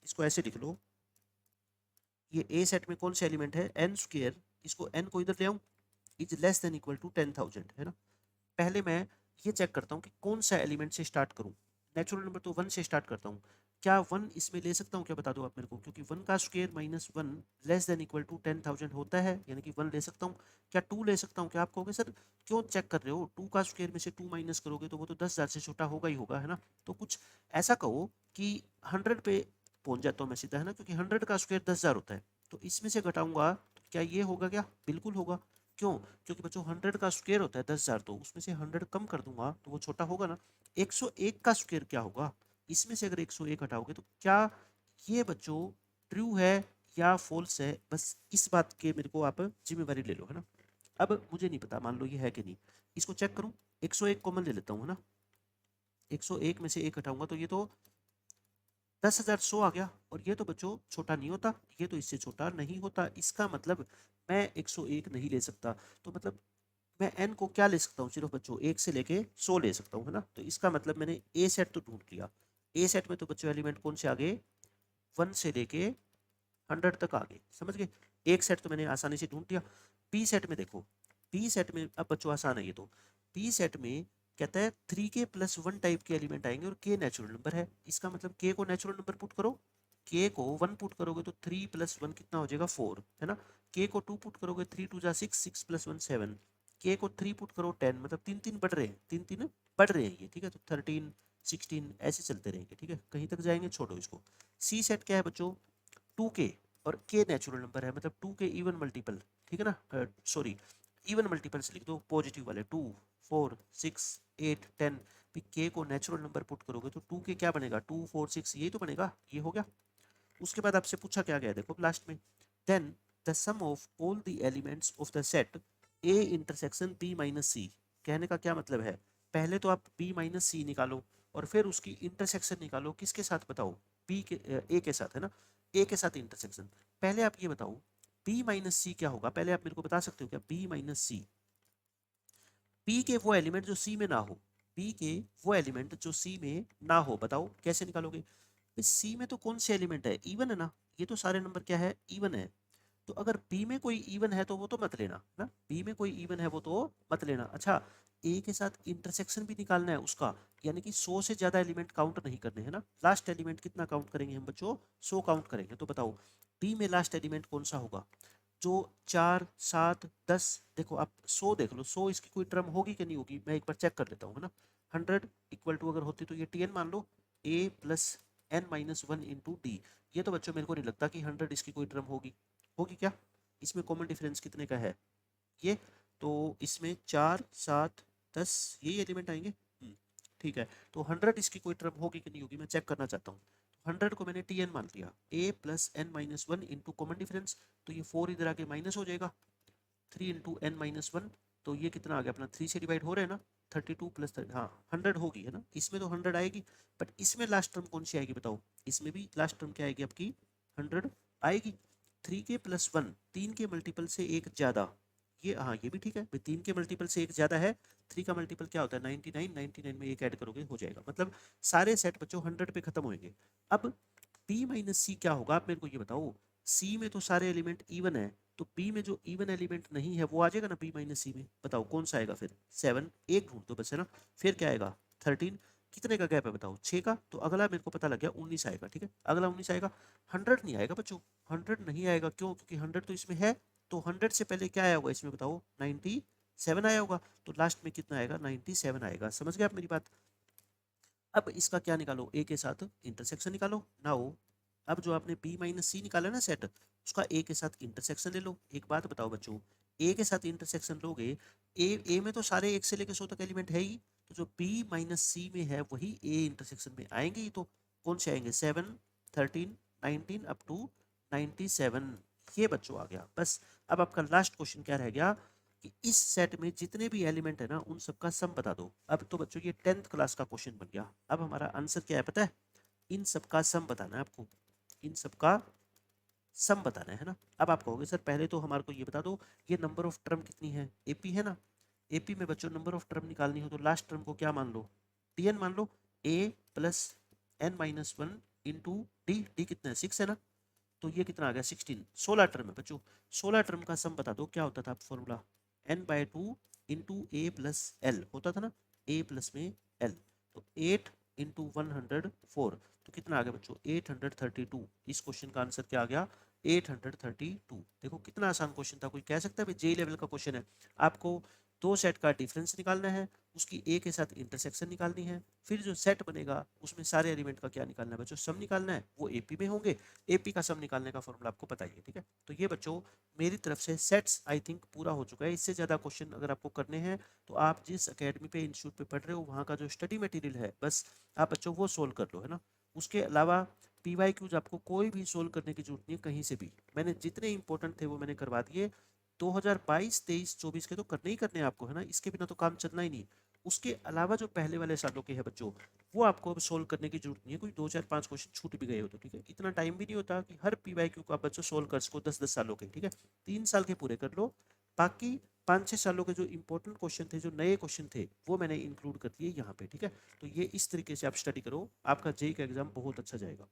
A: इसको ऐसे लिख लो, ये ए सेट में कौन से एलिमेंट है, एन स्क्वेयर, इसको एन को इधर ले आऊं, is less than equal to 10,000, है ना। पहले मैं ये चेक करता हूँ कि कौन सा एलिमेंट से स्टार्ट करूँ, नेचुरल नंबर तो 1 से स्टार्ट करता हूँ। क्या 1 इसमें ले सकता हूँ, क्या बता दो आप मेरे को, क्योंकि 1 का square minus 1 less than equal to 10,000 होता है, यानी कि 1 ले सकता हूँ। क्या 2 ले सकता हूँ, क्या आप कहोगे सर क्यों चेक कर रहे हो, 2 का स्क्वायर में से 2 माइनस करोगे तो वो तो 10,000 से छोटा होगा ही होगा, है ना। तो कुछ ऐसा कहो कि 100 पे पहुंच जाता हूँ मैं सीधा, है ना, क्योंकि 100 का स्क्वायर 10,000 होता है। तो इसमें से घटाऊंगा तो क्या ये होगा, क्या बिल्कुल होगा। क्यों, क्योंकि बच्चों 100 का स्क्वायर होता है 10,000, तो उसमें से 100 कम कर दूंगा तो वो छोटा होगा ना। 101 का स्क्वायर क्या होगा, इसमें से अगर 101 हटाओगे तो क्या ये बच्चों ट्रू है या फॉल्स है, बस इस बात के मेरे को आप जिम्मेवारी ले लो, है ना। अब मुझे नहीं पता, मान लो ये है कि नहीं, इसको चेक करूं, 101 कॉमन ले लेता हूँ, है ना। 101 में से एक हटाऊंगा तो ये तो 10,100 आ गया, और ये तो बच्चों छोटा नहीं होता, ये तो इससे छोटा नहीं होता। इसका मतलब मैं 101 नहीं ले सकता, तो मतलब मैं एन को क्या ले सकता हूँ, सिर्फ बच्चों 1 से लेके 100 ले सकता हूँ, है ना। तो इसका मतलब मैंने ए सेट तो ढूंढ लिया, ए सेट में तो बच्चों एलिमेंट कौन से आ गए, 1 से लेके 100 तक आ गए, समझ गए। एक सेट तो मैंने आसानी से ढूंढ लिया। बी सेट में देखो, बी सेट में अब बच्चों आसान है ये तो, बी सेट में कहता है 3k+1 टाइप के एलिमेंट आएंगे और k नेचुरल नंबर है। इसका मतलब k को नेचुरल नंबर पुट करो, k को 1 पुट करोगे तो 3+1 कितना हो जाएगा 4, है ना। k को 2 पुट करोगे 3×2 = 6, 6+1 7, k को 3 पुट करो 10, मतलब 3 3 बढ़ रहे हैं, 3 3 बढ़ रहे हैं ये, ठीक है। तो 13 16 ऐसे चलते रहेंगे, ठीक है, कहीं तक जाएंगे, छोड़ो इसको। सी सेट क्या है बच्चों, 2k, और k नेचुरल नंबर है, मतलब 2k इवन मल्टीपल, ठीक है ना, सॉरी इवन मल्टीपल्स लिख दो पॉजिटिव वाले, 2 4 6 8 10। भी k को नेचुरल नंबर पुट करोगे तो 2k क्या बनेगा, 2 4 6, यही तो बनेगा, ये हो गया। उसके बाद आपसे पूछा क्या गया, देखो लास्ट में, then the sum of all the elements of the set a intersection b minus c। कहने का क्या मतलब है, पहले तो आप b माइनस c निकालो और फिर उसकी इंटरसेक्शन निकालो, किसके साथ बताओ, b के a के साथ, है ना, a के साथ इंटरसेक्शन। पहले आप ये बताओ बी माइनस सी क्या होगा, पहले आप मेरे को बता सकते हो क्या, बी माइनस सी, पी के वो एलिमेंट जो सी में ना हो, पी के वो एलिमेंट जो सी में ना हो, बताओ कैसे निकालोगे। सी में तो कौन से एलिमेंट है, इवन है ना, ये तो सारे नंबर क्या है, इवन है। तो अगर बी में कोई इवन है तो वो तो मत लेना ना, बी में कोई इवन है वो तो मत लेना। अच्छा, ए के साथ इंटरसेक्शन भी निकालना है उसका, यानी कि 100 से ज्यादा एलिमेंट काउंट नहीं करने हैं ना, लास्ट एलिमेंट कितना काउंट करेंगे हम बच्चों, 100 काउंट करेंगे। तो बताओ बी में लास्ट एलिमेंट कौन सा होगा, जो 4 7 10, देखो आप 100 देख लो, 100 इसकी कोई टर्म होगी कि नहीं होगी, मैं एक बार चेक कर लेता हूँ, है ना। 100 इक्वल टू अगर होती तो ये टी एन मान लो, A plus N minus one into D. ये तो बच्चों मेरे को नहीं लगता कि 100 इसकी कोई टर्म होगी, होगी क्या, इसमें कॉमन डिफरेंस कितने का है ये, तो इसमें 4 7 10 यही एलिमेंट आएंगे। ठीक है, तो 100 इसकी कोई टर्म होगी कि नहीं होगी, मैं चेक करना चाहता हूँ। 100 को मैंने टी एन मान लिया, A plus N minus one into common difference, तो ये 4 इधर आके माइनस हो जाएगा, 3 इंटू एन माइनस वन, तो ये कितना आ गया अपना, 3 से डिवाइड हो रहे हैं ना, 32 प्लस हाँ 100 होगी, है ना, इसमें तो 100 आएगी, बट इसमें लास्ट टर्म कौन सी आएगी बताओ, इसमें भी लास्ट टर्म क्या आएगी आपकी, 100 आएगी। 3 के प्लस वन, 3 के मल्टीपल से एक ज्यादा, ये हाँ ये भी ठीक है भाई, 3 के मल्टीपल से एक ज्यादा है, 3 का मल्टीपल क्या होता है 99, 99 में एक ऐड करोगे हो जाएगा, मतलब सारे सेट बच्चों 100 पे खत्म होंगे। अब p माइनस सी क्या होगा, आप मेरे को ये बताओ, सी में तो सारे एलिमेंट इवन है, तो p में जो इवन एलिमेंट नहीं है वो आ जाएगा ना p माइनस सी में, बताओ कौन सा आएगा फिर, 7, एक ढूंढ दो बस, है ना। फिर क्या आएगा 13, कितने का गैप है बताओ, 6 का, तो अगला मेरे को पता लग गया 19 आएगा, ठीक है, अगला 19 आएगा। 100 नहीं आएगा बच्चों, 100 नहीं आएगा, क्यों, क्योंकि 100 तो इसमें है, तो 100 से पहले क्या आया होगा इसमें बताओ, 97 आया होगा, तो लास्ट में कितना आएगा 97 आएगा, समझ गए आप मेरी बात। अब इसका क्या निकालो, ए के साथ इंटरसेक्शन निकालो नाउ। अब जो आपने बी माइनस सी निकाला ना सेट, उसका ए के साथ इंटरसेक्शन ले लो। एक बात बताओ बच्चों, ए के साथ इंटरसेक्शन लोगे, ए में तो सारे 1 से लेकर 100 तक एलिमेंट है ही, तो जो बी माइनस सी में है वही ए इंटरसेक्शन में आएंगे ही, तो कौन से आएंगे, 7 13 19 अप टू 97, ये बच्चों आ गया बस। अब आपका लास्ट क्वेश्चन क्या रह गया, कि इस सेट में जितने भी एलिमेंट है ना उन सबका सम बता दो। अब तो बच्चों ये 10th क्लास का क्वेश्चन बन गया। अब हमारा आंसर क्या है पता है, इन सबका सम बताना है आपको, इन सबका सम बताना है ना। अब आप कहोगे सर पहले तो हमारे को ये बता दो, ये नंबर ऑफ टर्म कितनी है, एपी है ना, एपी में बच्चों नंबर ऑफ टर्म निकालनी हो तो लास्ट टर्म को क्या मान लो, टी मान लो, A plus N minus one into D, D कितना है 6 है ना, तो ये कितना आ गया 16, 16 टर्म है बच्चों। 16 टर्म का सम बता दो, क्या होता था formula, n by two into A plus L होता था ना, ए प्लस में एल, तो 8 इंटू 104, तो कितना आ गया बच्चों 832। इस क्वेश्चन का आंसर क्या आ गया 832। देखो कितना आसान क्वेश्चन था, कोई कह सकता है भाई जे लेवल का क्वेश्चन है। आपको दो सेट का डिफरेंस निकालना है, उसकी ए के साथ इंटरसेक्शन निकालनी है, फिर जो सेट बनेगा उसमें सारे एलिमेंट का क्या निकालना है बच्चों, सम निकालना है, वो एपी में होंगे, एपी का सम निकालने का फॉर्मूला आपको पता ही है, ठीक है। तो ये बच्चों मेरी तरफ से सेट्स आई थिंक पूरा हो चुका है। इससे ज़्यादा क्वेश्चन अगर आपको करने हैं तो आप जिस अकेडमी पे इंस्टीट्यूट पे पढ़ रहे हो वहाँ का जो स्टडी मटेरियल है बस आप बच्चों वो सोल्व कर लो, है ना। उसके अलावा PYQs आपको कोई भी सोल्व करने की जरूरत नहीं है कहीं से भी, मैंने जितने इंपॉर्टेंट थे वो मैंने करवा दिए। 2022 23 24 के तो करने ही करने हैं आपको, है ना, इसके बिना तो काम चलना ही नहीं। उसके अलावा जो पहले वाले सालों के हैं बच्चों, वो आपको अब सोल्व करने की जरूरत नहीं है, कोई 2 4 5 क्वेश्चन छूट भी गए हो तो ठीक है, इतना टाइम भी नहीं होता कि हर PYQ को आप बच्चों सोल्व कर सको 10 10 सालों के, ठीक है। 3 साल के पूरे कर लो, बाकी 5 6 सालों के जो इंपॉर्टेंट क्वेश्चन थे, जो नए क्वेश्चन थे, वो मैंने इंक्लूड कर दिए यहाँ पे, ठीक है। तो ये इस तरीके से आप स्टडी करो, आपका जेई का एग्जाम बहुत अच्छा जाएगा।